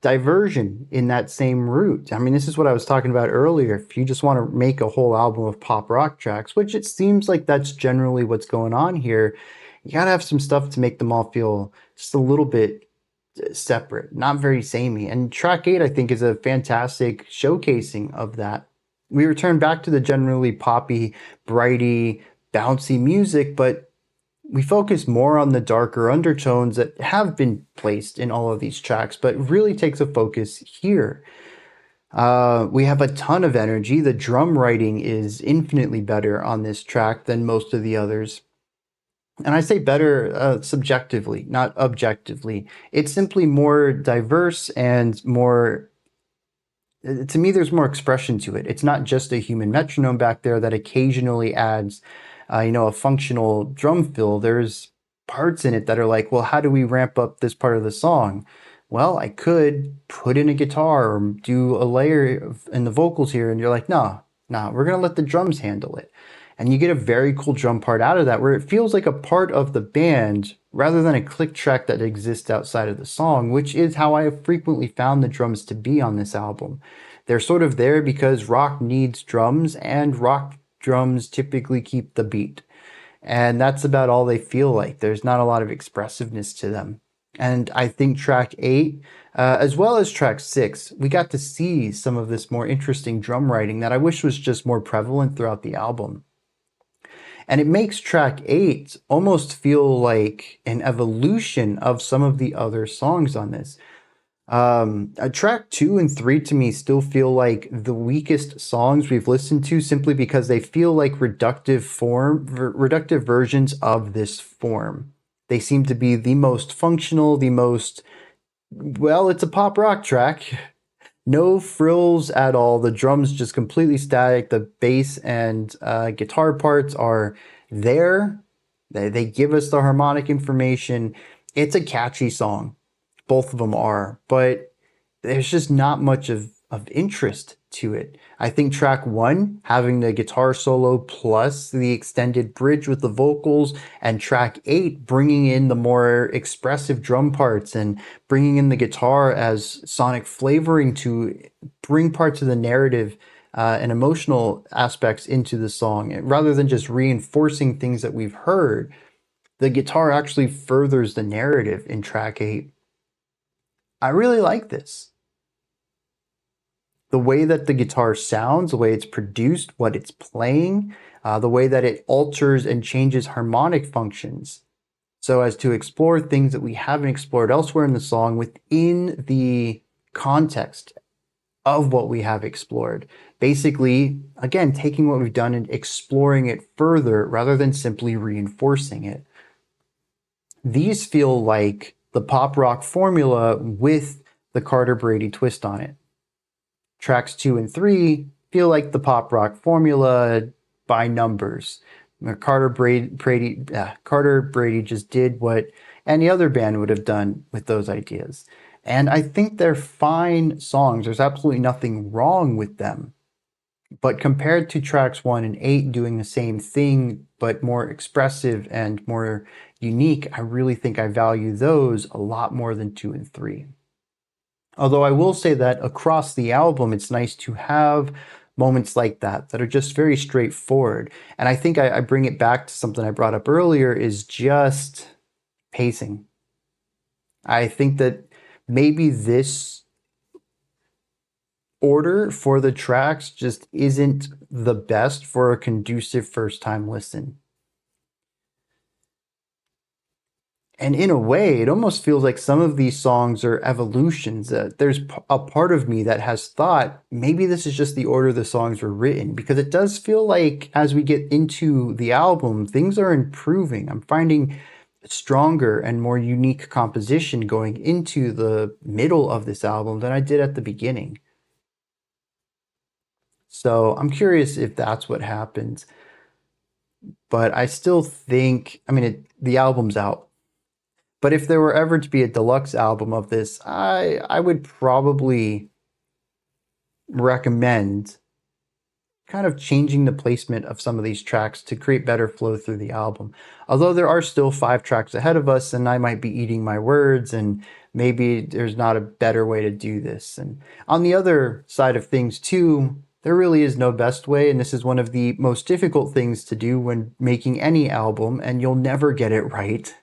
diversion in that same route. I mean, this is what I was talking about earlier. If you just want to make a whole album of pop rock tracks, which it seems like that's generally what's going on here, you gotta have some stuff to make them all feel just a little bit separate, not very samey. And track 8, I think, is a fantastic showcasing of that. We return back to the generally poppy, brighty, bouncy music, but we focus more on the darker undertones that have been placed in all of these tracks, but really takes a focus here. We have a ton of energy. The drum writing is infinitely better on this track than most of the others. And I say better subjectively, not objectively. It's simply more diverse and more, to me, there's more expression to it. It's not just a human metronome back there that occasionally adds, a functional drum fill. There's parts in it that are like, well, how do we ramp up this part of the song? Well, I could put in a guitar or do a layer in the vocals here, and you're like, no, we're gonna let the drums handle it. And you get a very cool drum part out of that where it feels like a part of the band rather than a click track that exists outside of the song, which is how I have frequently found the drums to be on this album. They're sort of there because rock needs drums, and rock drums typically keep the beat. And that's about all they feel like. There's not a lot of expressiveness to them. And I think track 8, as well as track 6, we got to see some of this more interesting drum writing that I wish was just more prevalent throughout the album. And it makes track 8 almost feel like an evolution of some of the other songs on this. Track 2 and 3 to me still feel like the weakest songs we've listened to, simply because they feel like reductive versions of this form. They seem to be the most functional, well, it's a pop rock track. No frills at all. The drums just completely static. The bass and guitar parts are there. They give us the harmonic information. It's a catchy song. Both of them are, but there's just not much of interest to it. I think track 1, having the guitar solo plus the extended bridge with the vocals, and track 8 bringing in the more expressive drum parts and bringing in the guitar as sonic flavoring to bring parts of the narrative and emotional aspects into the song. Rather than just reinforcing things that we've heard, the guitar actually furthers the narrative in track 8. I really like this. The way that the guitar sounds, the way it's produced, what it's playing, the way that it alters and changes harmonic functions, so as to explore things that we haven't explored elsewhere in the song within the context of what we have explored. Basically, again, taking what we've done and exploring it further rather than simply reinforcing it. These feel like the pop rock formula with the Carter Brady twist on it. Tracks 2 and 3 feel like the pop rock formula by numbers. Carter Brady just did what any other band would have done with those ideas. And I think they're fine songs. There's absolutely nothing wrong with them. But compared to tracks 1 and 8 doing the same thing, but more expressive and more unique, I really think I value those a lot more than 2 and 3. Although I will say that across the album, it's nice to have moments like that are just very straightforward. And I think I bring it back to something I brought up earlier, is just pacing. I think that maybe this order for the tracks just isn't the best for a conducive first time listen. And in a way, it almost feels like some of these songs are evolutions. There's a part of me that has thought maybe this is just the order the songs were written, because it does feel like as we get into the album, things are improving. I'm finding stronger and more unique composition going into the middle of this album than I did at the beginning. So I'm curious if that's what happens. But I still think, I mean, the album's out. But if there were ever to be a deluxe album of this, I would probably recommend kind of changing the placement of some of these tracks to create better flow through the album. Although there are still 5 tracks ahead of us, and I might be eating my words, and maybe there's not a better way to do this. And on the other side of things too, there really is no best way, and this is one of the most difficult things to do when making any album, and you'll never get it right.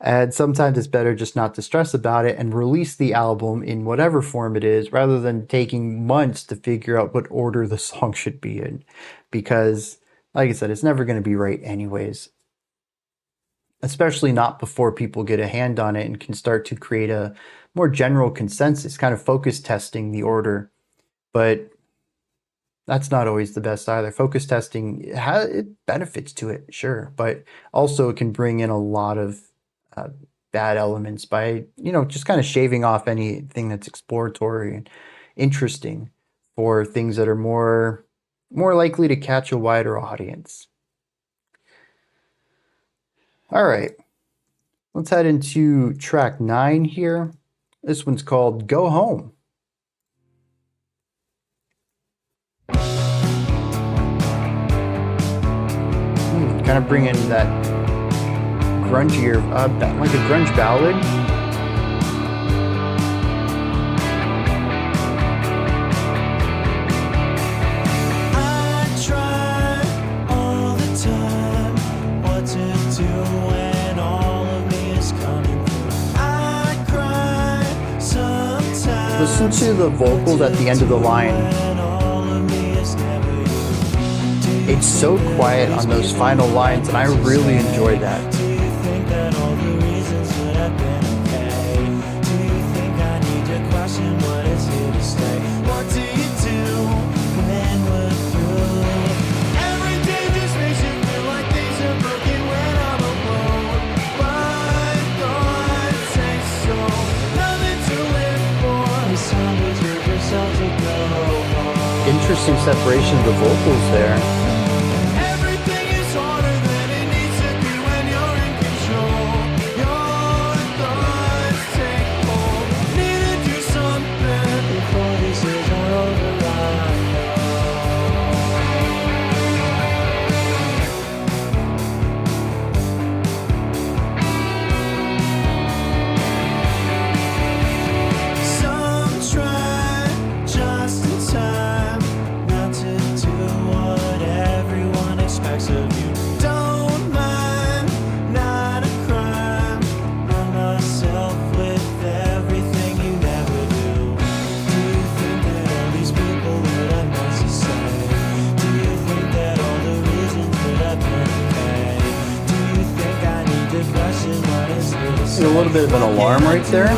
And sometimes it's better just not to stress about it and release the album in whatever form it is, rather than taking months to figure out what order the song should be in. Because, like I said, it's never going to be right anyways. Especially not before people get a hand on it and can start to create a more general consensus, kind of focus testing the order. But that's not always the best either. Focus testing, it benefits to it, sure. But also it can bring in a lot of bad elements by, just kind of shaving off anything that's exploratory and interesting for things that are more likely to catch a wider audience. All right, let's head into track 9 here. This one's called Go Home. Kind of bring in that grungier, like a grunge ballad. I try all the time what to do when all of me is coming through. I cry sometimes. Listen to the vocals at the end of the line. It's so quiet on those final lines, and I really enjoy that. Do you think that all the reasons would have been okay? Do you think I need to question what is here to stay? What do you do when we're through? Every day just makes you feel like things are broken when I'm alone. My thoughts say so, nothing to live for. It's time to take yourself to go home. Interesting separation of the vocals there. A little bit of an alarm right there.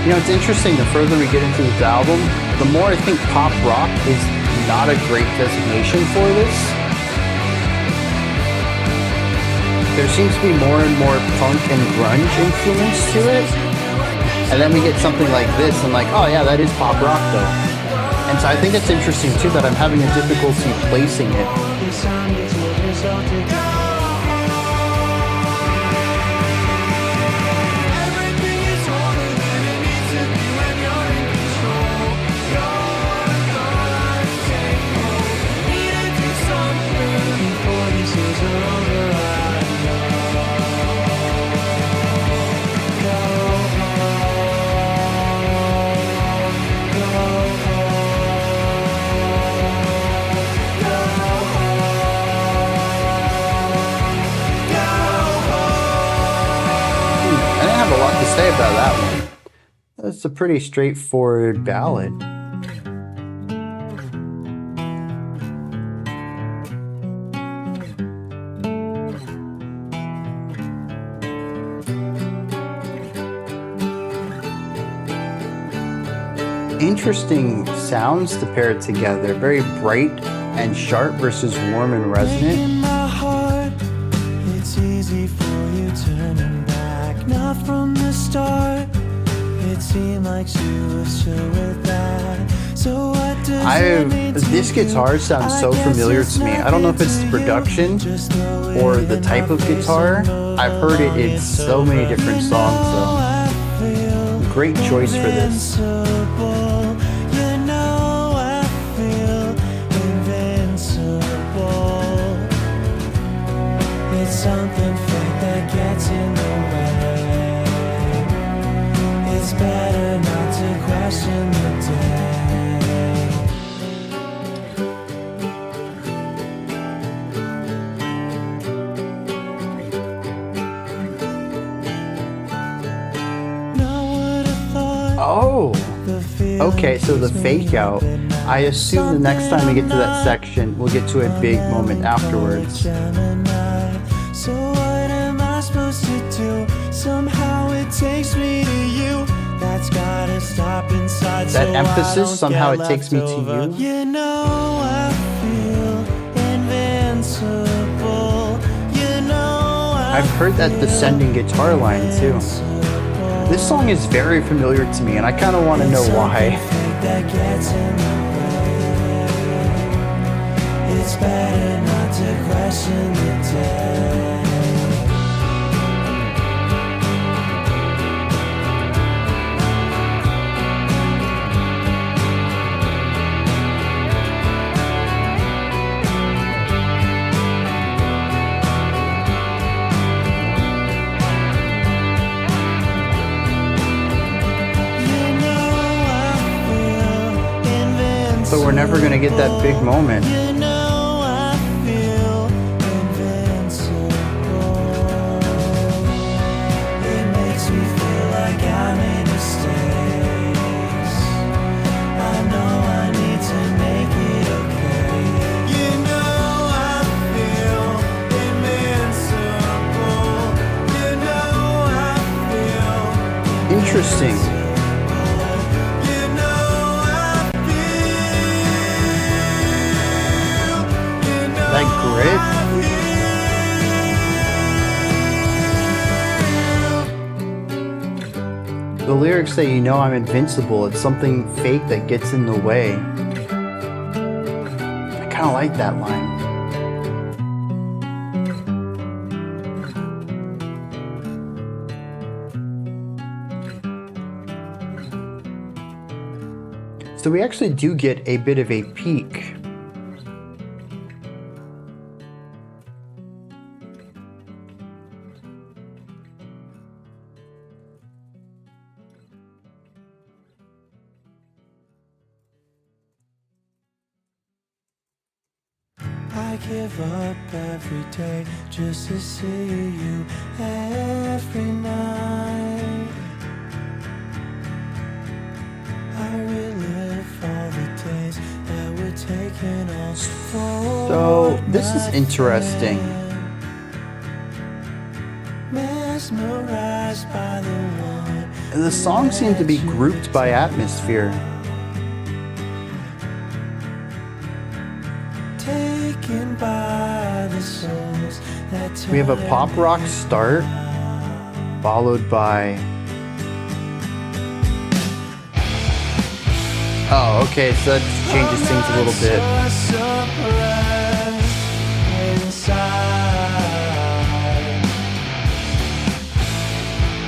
You know, it's interesting, the further we get into this album, the more I think pop rock is not a great designation for this. There seems to be more and more punk and grunge influence to it. And then we get something like this and like, oh yeah, that is pop rock though. And so I think it's interesting too that I'm having a difficulty placing it. Say about that one. That's a pretty straightforward ballad. Interesting sounds to pair it together. Very bright and sharp versus warm and resonant. In my heart, it's easy for you turning back, not from the start. It seemed like she was sure with that. So what does this guitar sounds so familiar to me. I don't know if it's the production or the type of guitar. I've heard it in so many different songs, so great choice for this. Something fake that gets in the way. It's better not to question the day. Oh, okay, so the fake out. I assume the next time we get to that section, we'll get to a big moment afterwards. So what am I supposed to do? Somehow it takes me to you. That's gotta stop inside. That emphasis, somehow it takes me to you. You know I feel invincible. You know I've heard that descending guitar line too. This song is very familiar to me and I kind of want to know why. It's better not to question the day. So we're never gonna get that big moment. Interesting. That grit. The lyrics say, you know I'm invincible. It's something fake that gets in the way. I kind of like that line. So we actually do get a bit of a peek. I give up every day just to see you every night. I relive all the days that were taken off. So this is interesting. mesmerized by the one. And the songs seem to be grouped by atmosphere. Taken by the souls that We have a pop rock start, followed by... Oh, okay, so that changes things a little bit.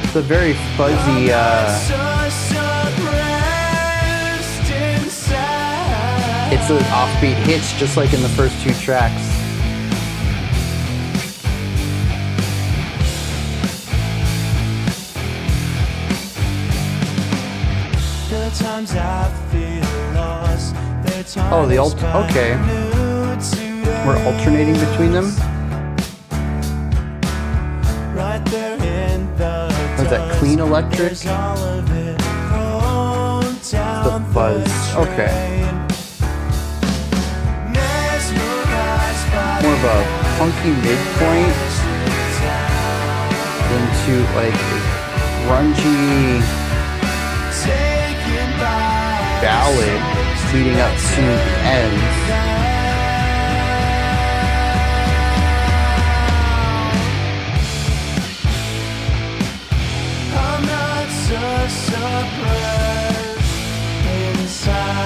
It's a very fuzzy, it's an offbeat hitch, just like in the first two tracks. Oh, the okay. We're alternating between them. Was that clean electric? The fuzz. Okay. More of a funky midpoint into like a grungy ballad leading up to the end. I'm not so surprised inside.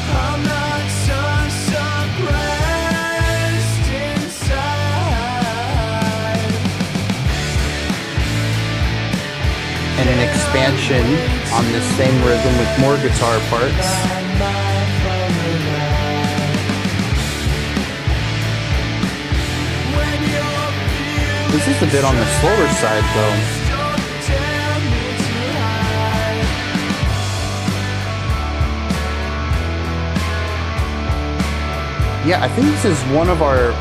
I'm not so surprised inside. And an expansion on this same rhythm with more guitar parts. This is a bit on the slower side though. Yeah, I think this is one of our,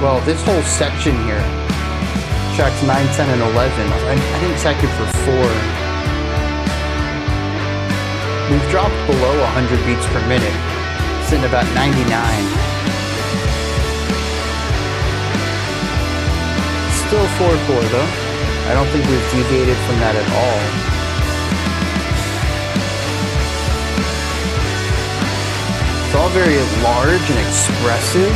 well, this whole section here, tracks 9, 10, and 11, I didn't check it for 4. We've dropped below 100 beats per minute, sitting about 99. Still 4/4 though. I don't think we've deviated from that at all. It's all very large and expressive.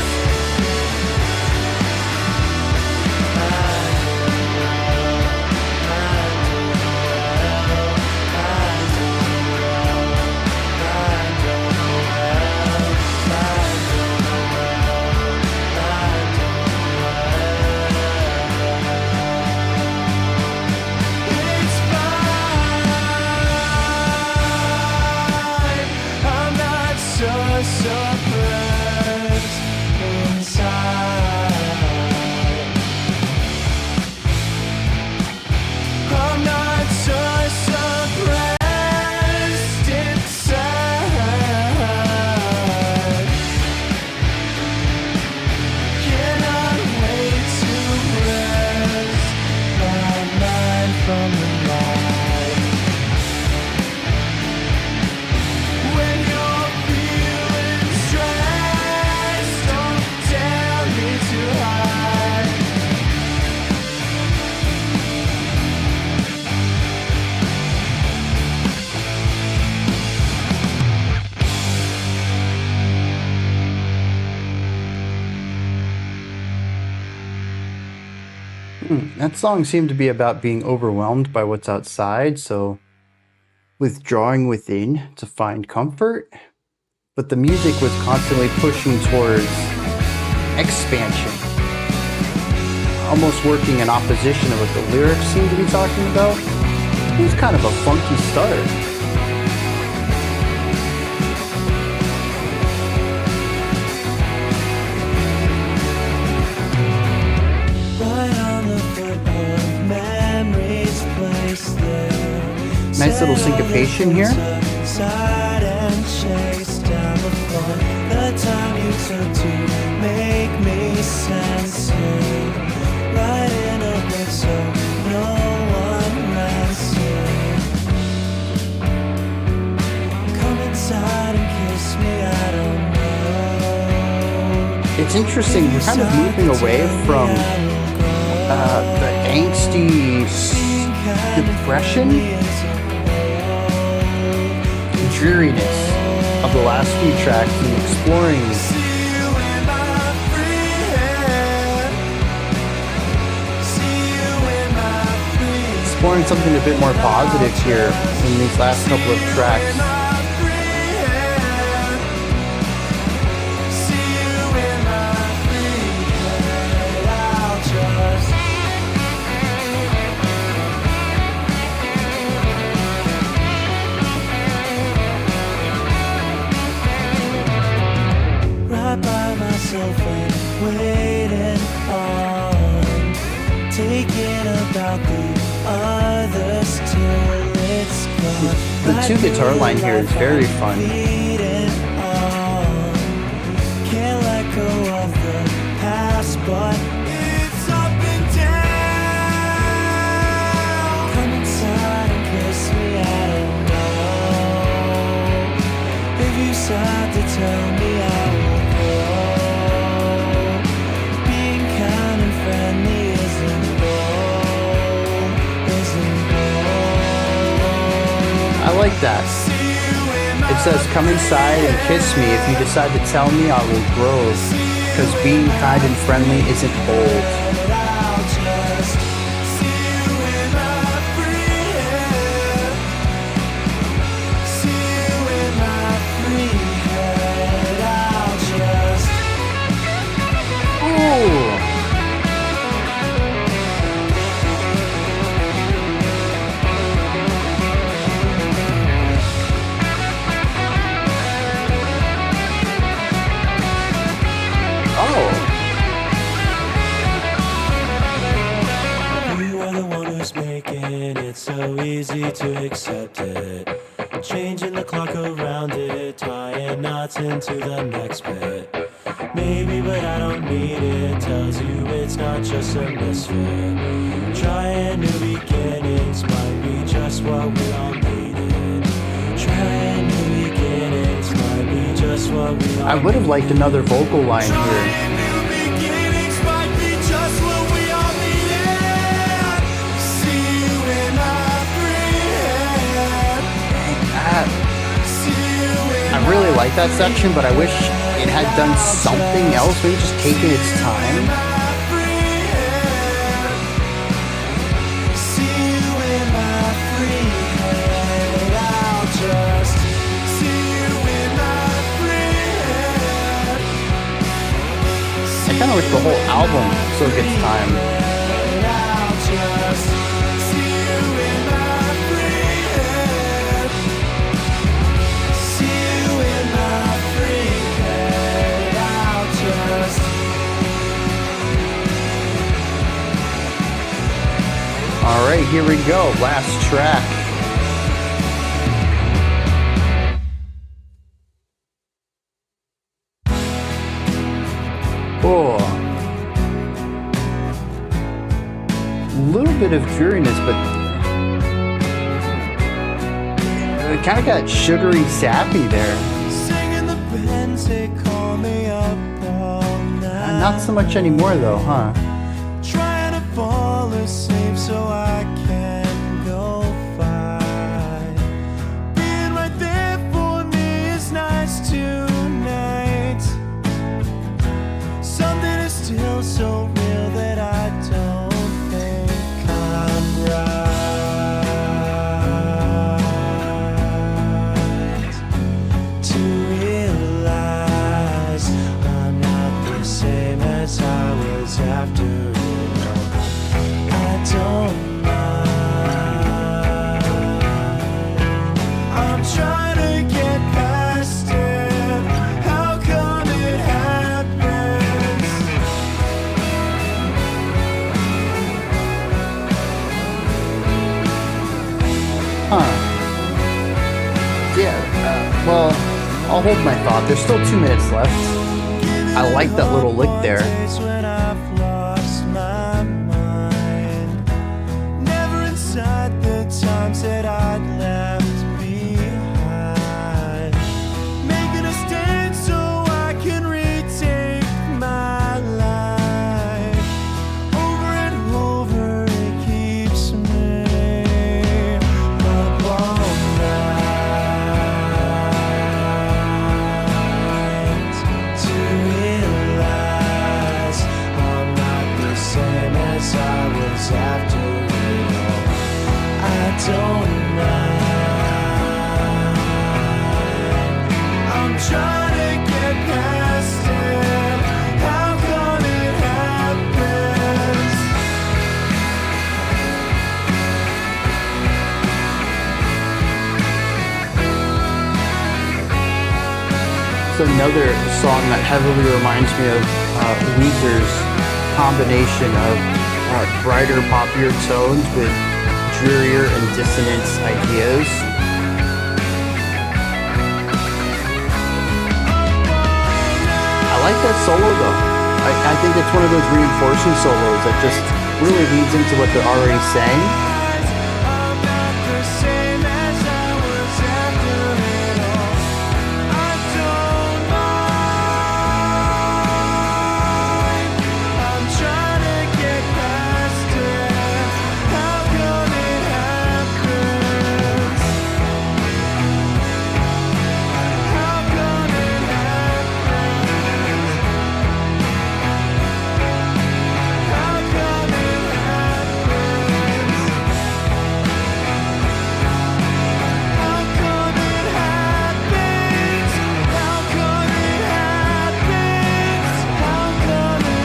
That song seemed to be about being overwhelmed by what's outside, so withdrawing within to find comfort. But the music was constantly pushing towards expansion, almost working in opposition of what the lyrics seem to be talking about. It was kind of a funky start. Nice little syncopation here. It's interesting. We're kind of moving away from the angsty depression, dreariness of the last few tracks and exploring something a bit more positive here in these last couple of tracks. Right by myself and waiting on, thinking about the others till it's gone. The two guitar line here is very fun. Can't let go of the past, but it's up and down. Come inside and kiss me, I don't know if you start to tell me I will grow. Being kind and friendly isn't I like that. It says, come inside and kiss me. If you decide to tell me, I will grow. Because being kind and friendly isn't bold. Ooh. It's so easy to accept it. Changing the clock around it, tying knots into the next bit. Maybe, but I don't need it. Tells you it's not just a misfit. Trying new beginnings might be just what we all needed. Trying new beginnings might be just what we all I would have liked another vocal line here. I really like that section, but I wish it had done something else, maybe just taken its time. I kind of wish the whole album still gets time. All right, here we go. Last track. Oh. A little bit of dreariness, but it kind of got sugary sappy there. Not so much anymore though, huh? Trying to fall asleep so I can go fight. Being right there for me is nice tonight. Something is still so real that I don't think I'm right. To realize I'm not the same as I was after it. I don't mind. I'm trying to get past it. How come it happens? Huh. Yeah, well, I'll hold my thought. There's still 2 minutes left. I like that little lick there. When I've lost my mind, never inside the times that I'd left behind, making a stand so I can retake my was after it all. I don't mind. I'm trying to get past it. How come it happens? It's another song that heavily reminds me of Weezer's combination of brighter, poppier tones with drearier and dissonance ideas. I like that solo though. I think it's one of those reinforcing solos that just really leads into what they're already saying. I'm not the same as I was after it all. I don't mind. I'm trying to get past it. How come it happens? How come it happens? How come it happens? How come it happens? How come it happens? How come it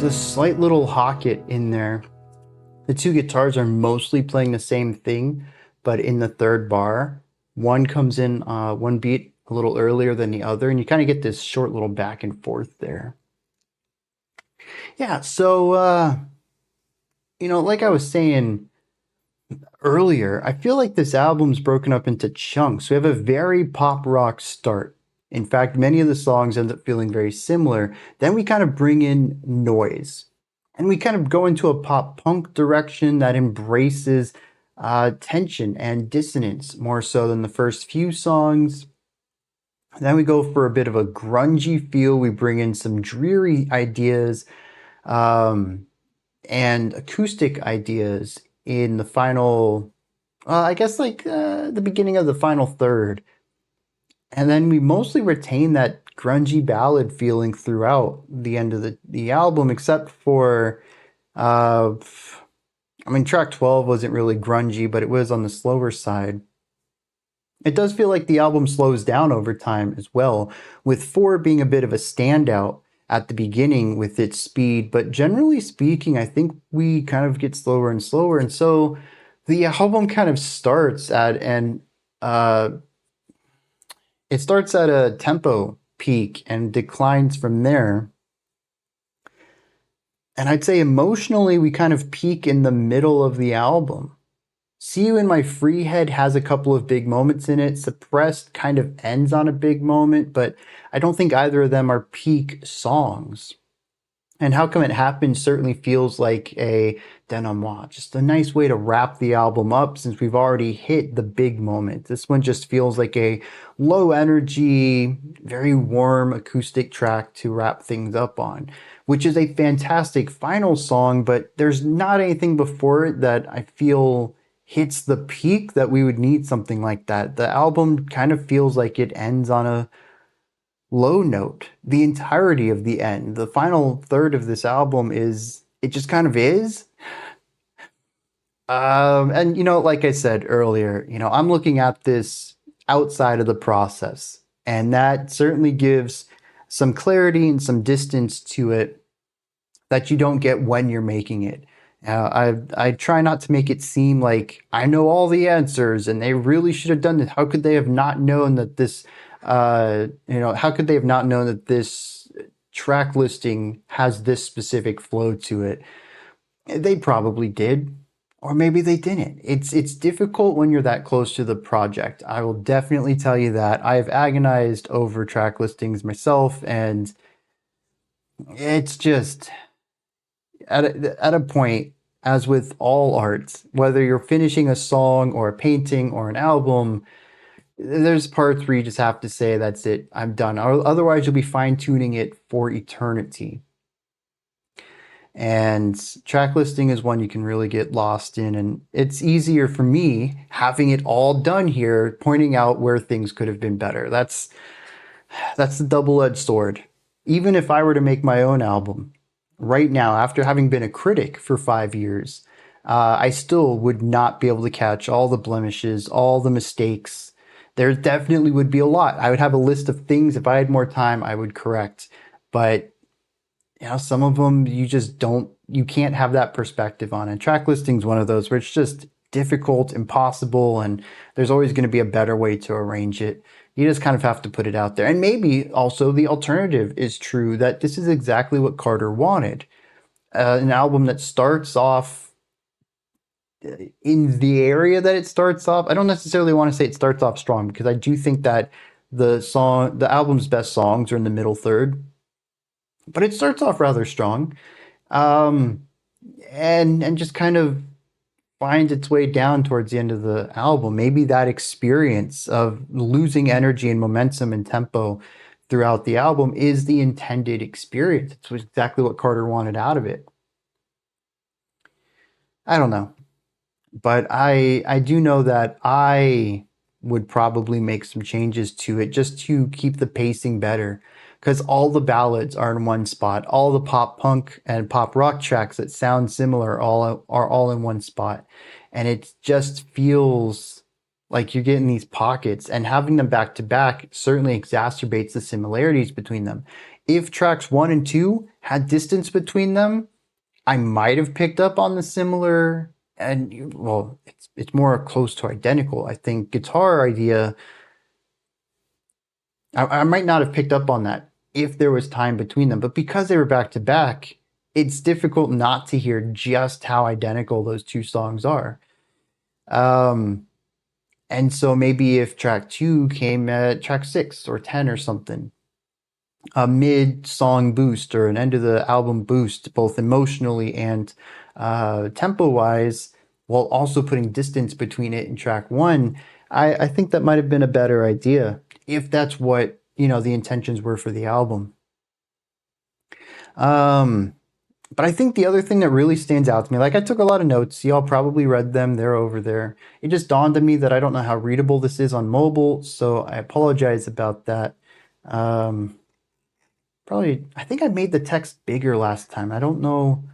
There's a slight little hocket in there. The two guitars are mostly playing the same thing, but in the third bar, one comes in one beat a little earlier than the other, and you kind of get this short little back and forth there. Yeah, so, like I was saying earlier, I feel like this album's broken up into chunks. We have a very pop rock start. In fact, many of the songs end up feeling very similar. Then we kind of bring in noise. And we kind of go into a pop punk direction that embraces tension and dissonance more so than the first few songs. Then we go for a bit of a grungy feel. We bring in some dreary ideas and acoustic ideas in the final, I guess like the beginning of the final third. And then we mostly retain that grungy ballad feeling throughout the end of the album, except for, track 12 wasn't really grungy, but it was on the slower side. It does feel like the album slows down over time as well, with 4 being a bit of a standout at the beginning with its speed. But generally speaking, I think we kind of get slower and slower. And so the album kind of starts at it starts at a tempo peak and declines from there. And I'd say emotionally, we kind of peak in the middle of the album. See You in My Free Head has a couple of big moments in it. Suppressed kind of ends on a big moment, but I don't think either of them are peak songs. And How Come It Happened certainly feels like a denouement, just a nice way to wrap the album up since we've already hit the big moment. This one just feels like a low energy, very warm acoustic track to wrap things up on, which is a fantastic final song, but there's not anything before it that I feel hits the peak that we would need something like that. The album kind of feels like it ends on a low note. The entirety of the end, the final third of this album it just kind of is. And like I said earlier, I'm looking at this outside of the process, and that certainly gives some clarity and some distance to it that you don't get when you're making it. I try not to make it seem like I know all the answers and they really should have done it. How could they have not known that this, how could they have not known that this track listing has this specific flow to it? They probably did, or maybe they didn't. It's difficult when you're that close to the project. I will definitely tell you that. I have agonized over track listings myself, and it's just at a point, as with all art, whether you're finishing a song or a painting or an album, there's parts where you just have to say, that's it, I'm done. Otherwise, you'll be fine-tuning it for eternity. And track listing is one you can really get lost in. And it's easier for me having it all done here, pointing out where things could have been better. That's the double-edged sword. Even if I were to make my own album right now, after having been a critic for 5 years, I still would not be able to catch all the blemishes, all the mistakes. There definitely would be a lot. I would have a list of things, if I had more time, I would correct. But some of them you can't have that perspective on. And track listing is one of those where it's just difficult, impossible, and there's always going to be a better way to arrange it. You just kind of have to put it out there. And maybe also the alternative is true, that this is exactly what Carter wanted. An album that starts off in the area that it starts off. I don't necessarily want to say it starts off strong, because I do think that the album's best songs are in the middle third, but it starts off rather strong, um, and just kind of finds its way down towards the end of the album. Maybe that experience of losing energy and momentum and tempo throughout the album is the intended experience. It's exactly what Carter wanted out of it. I don't know, but I do know that I would probably make some changes to it just to keep the pacing better, because all the ballads are in one spot. All the pop punk and pop rock tracks that sound similar are all in one spot, and it just feels like you're getting these pockets, and having them back to back certainly exacerbates the similarities between them. If tracks 1 and 2 had distance between them, I might have picked up on the similar, and well, it's more close to identical. I think guitar idea, I might not have picked up on that if there was time between them, but because they were back to back, it's difficult not to hear just how identical those two songs are. Um, and so maybe if track 2 came at track 6 or 10 or something, a mid song boost or an end of the album boost, both emotionally and tempo wise, while also putting distance between it and track 1, I think that might have been a better idea, if that's what the intentions were for the album. But I think the other thing that really stands out to me, like, I took a lot of notes, y'all probably read them, they're over there. It just dawned on me that I don't know how readable this is on mobile, so I apologize about that. Um, Probably, I think I made the text bigger last time. I don't know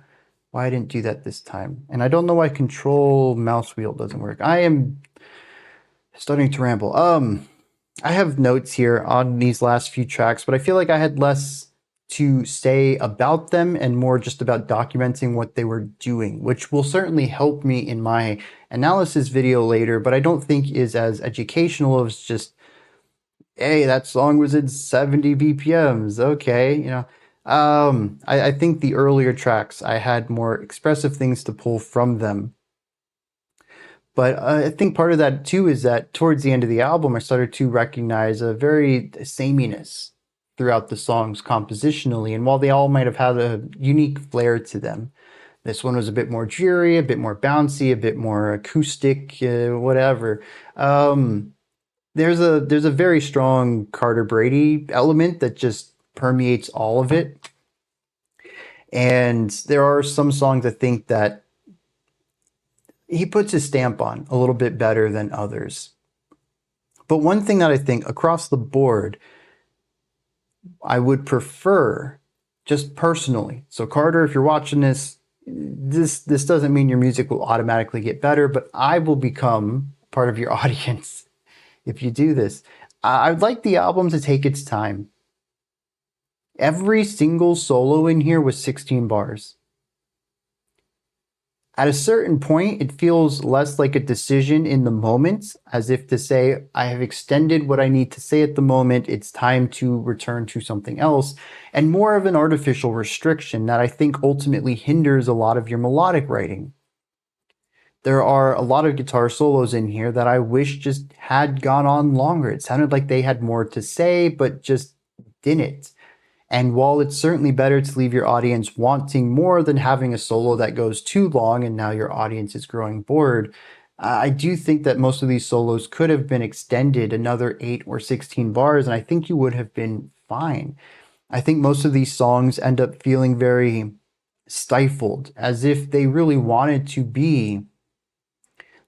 why I didn't do that this time. And I don't know why control mouse wheel doesn't work. I am starting to ramble. I have notes here on these last few tracks, but I feel like I had less to say about them and more just about documenting what they were doing, which will certainly help me in my analysis video later, but I don't think is as educational as just, hey, that song was in 70 BPMs. Okay, I think the earlier tracks, I had more expressive things to pull from them. But I think part of that too is that towards the end of the album, I started to recognize a very sameness throughout the songs compositionally. And while they all might have had a unique flair to them, this one was a bit more dreary, a bit more bouncy, a bit more acoustic, whatever. There's a very strong Carter Brady element that just permeates all of it. And there are some songs I think that he puts his stamp on a little bit better than others. But one thing that I think across the board, I would prefer, just personally. So Carter, if you're watching this doesn't mean your music will automatically get better, but I will become part of your audience if you do this. I'd like the album to take its time. Every single solo in here was 16 bars. At a certain point, it feels less like a decision in the moment, as if to say, I have extended what I need to say at the moment, it's time to return to something else, and more of an artificial restriction that I think ultimately hinders a lot of your melodic writing. There are a lot of guitar solos in here that I wish just had gone on longer. It sounded like they had more to say, but just didn't. And while it's certainly better to leave your audience wanting more than having a solo that goes too long and now your audience is growing bored, I do think that most of these solos could have been extended another 8 or 16 bars, and I think you would have been fine. I think most of these songs end up feeling very stifled, as if they really wanted to be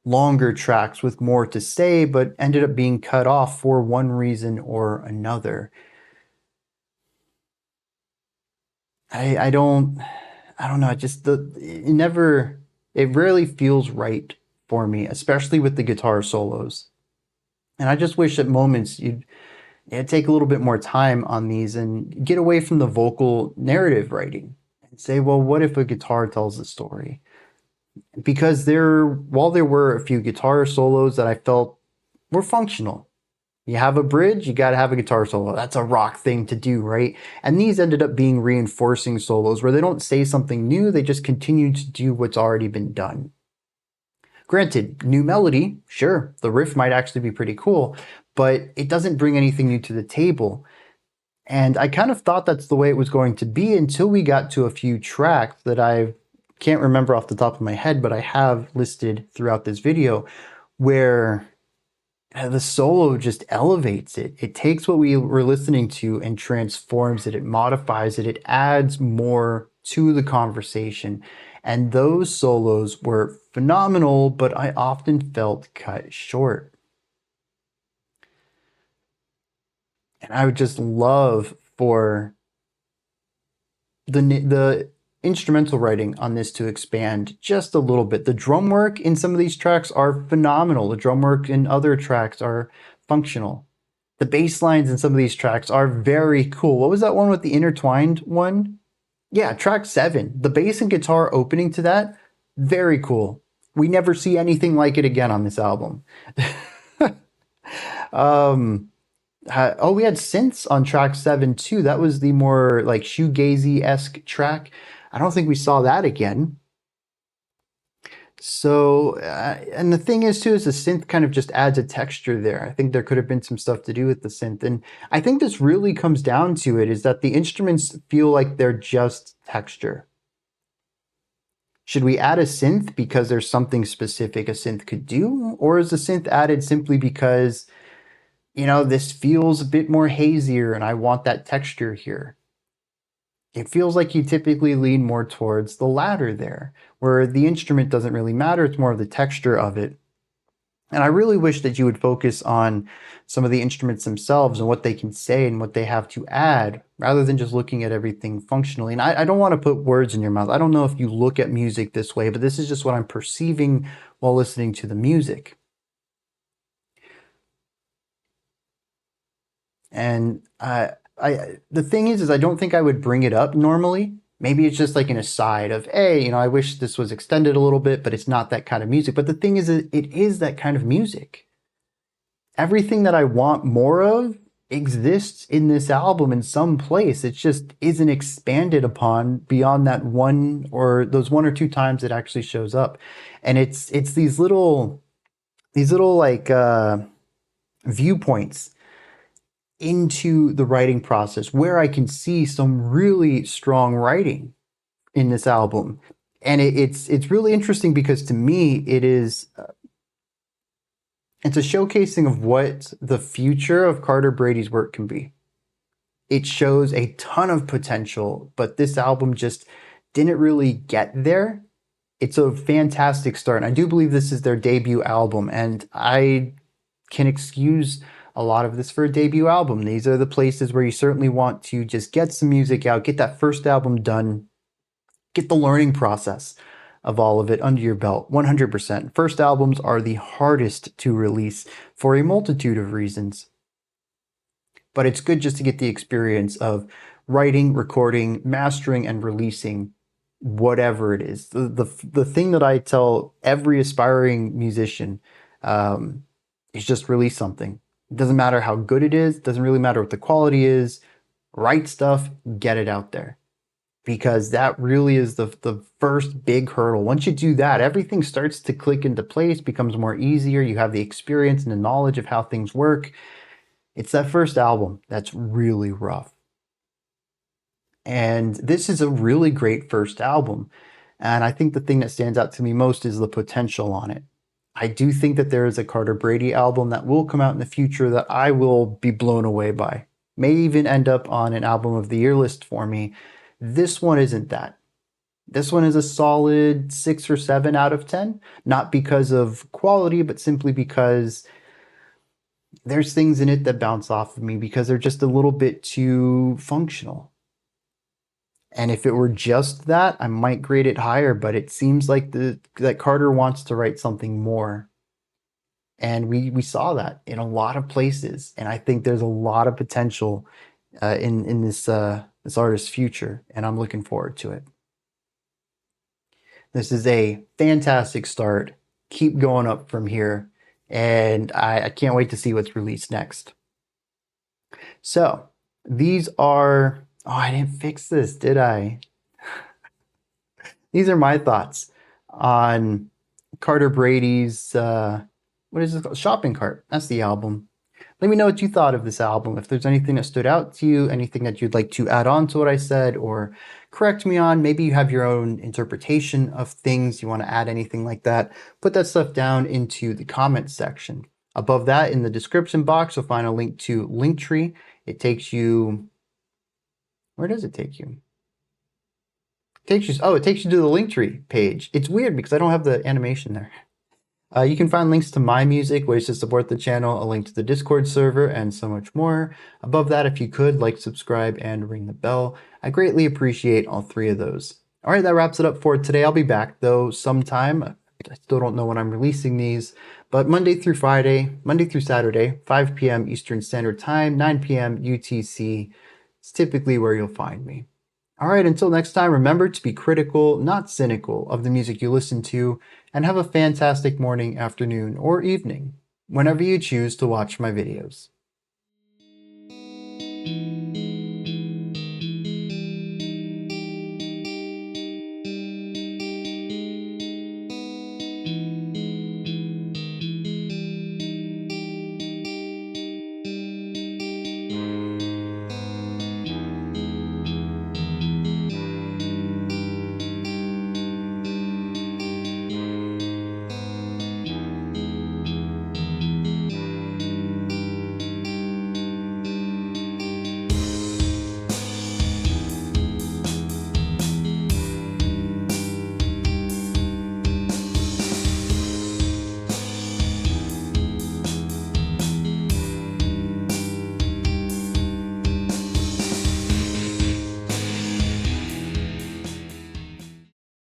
longer tracks with more to say, but ended up being cut off for one reason or another. I don't know. It rarely feels right for me, especially with the guitar solos. And I just wish at moments you'd take a little bit more time on these and get away from the vocal narrative writing and say, well, what if a guitar tells the story? Because while there were a few guitar solos that I felt were functional. You have a bridge, you got to have a guitar solo. That's a rock thing to do, right? And these ended up being reinforcing solos where they don't say something new, they just continue to do what's already been done. Granted, new melody, sure, the riff might actually be pretty cool, but it doesn't bring anything new to the table. And I kind of thought that's the way it was going to be until we got to a few tracks that I can't remember off the top of my head, but I have listed throughout this video, where the solo just elevates it. It takes what we were listening to and transforms it. It modifies it. It adds more to the conversation. And those solos were phenomenal, but I often felt cut short. And I would just love for the instrumental writing on this to expand just a little bit. The drum work in some of these tracks are phenomenal. The drum work in other tracks are functional. The bass lines in some of these tracks are very cool. What was that one with the intertwined one? Yeah, track 7. The bass and guitar opening to that, very cool. We never see anything like it again on this album. We had synths on track 7 too. That was the more like shoegazy-esque track. I don't think we saw that again. So, and the thing is too, is the synth kind of just adds a texture there. I think there could have been some stuff to do with the synth. And I think this really comes down to it, is that the instruments feel like they're just texture. Should we add a synth because there's something specific a synth could do? Or is the synth added simply because, this feels a bit more hazier and I want that texture here? It feels like you typically lean more towards the latter there, where the instrument doesn't really matter, it's more of the texture of it. And I really wish that you would focus on some of the instruments themselves and what they can say and what they have to add, rather than just looking at everything functionally. And I don't want to put words in your mouth. I don't know if you look at music this way, but this is just what I'm perceiving while listening to the music. And the thing is I don't think I would bring it up normally. Maybe it's just like an aside of, hey, I wish this was extended a little bit, but it's not that kind of music. But the thing is, it is that kind of music. Everything that I want more of exists in this album in some place. It just isn't expanded upon beyond that one or those one or two times it actually shows up. And it's these little like viewpoints into the writing process where I can see some really strong writing in this album. And it's really interesting because to me it's a showcasing of what the future of Carter Brady's work can be. It shows a ton of potential, but this album just didn't really get there. It's a fantastic start, and I do believe this is their debut album, and I can excuse a lot of this for a debut album. These are the places where you certainly want to just get some music out, get that first album done, get the learning process of all of it under your belt. 100%. First albums are the hardest to release for a multitude of reasons. But it's good just to get the experience of writing, recording, mastering, and releasing whatever it is. The thing that I tell every aspiring musician is just release something. It doesn't matter how good it is. It doesn't really matter what the quality is. Write stuff, get it out there. Because that really is the first big hurdle. Once you do that, everything starts to click into place, becomes more easier. You have the experience and the knowledge of how things work. It's that first album that's really rough. And this is a really great first album. And I think the thing that stands out to me most is the potential on it. I do think that there is a Carter Brady album that will come out in the future that I will be blown away by. May even end up on an album of the year list for me. This one isn't that. This one is a solid 6 or 7 out of 10, not because of quality, but simply because there's things in it that bounce off of me because they're just a little bit too functional. And if it were just that, I might grade it higher, but it seems like that Carter wants to write something more. And we saw that in a lot of places, and I think there's a lot of potential in this artist's future, and I'm looking forward to it. This is a fantastic start. Keep going up from here, and I can't wait to see what's released next. So these are, oh, I didn't fix this, did I? These are my thoughts on Carter Brady's, what is it called? Shopping Cart. That's the album. Let me know what you thought of this album. If there's anything that stood out to you, anything that you'd like to add on to what I said or correct me on, maybe you have your own interpretation of things, you want to add anything like that, put that stuff down into the comments section. Above that, in the description box, you'll find a link to Linktree. It takes you, where does it take you? It takes you to the Linktree page. It's weird because I don't have the animation there. You can find links to my music, ways to support the channel, a link to the Discord server, and so much more. Above that, if you could, like, subscribe, and ring the bell. I greatly appreciate all three of those. All right, that wraps it up for today. I'll be back, though, sometime. I still don't know when I'm releasing these, but Monday through Saturday, 5 p.m. Eastern Standard Time, 9 p.m. UTC. It's typically where you'll find me. All right, until next time, remember to be critical, not cynical, of the music you listen to, and have a fantastic morning, afternoon, or evening, whenever you choose to watch my videos.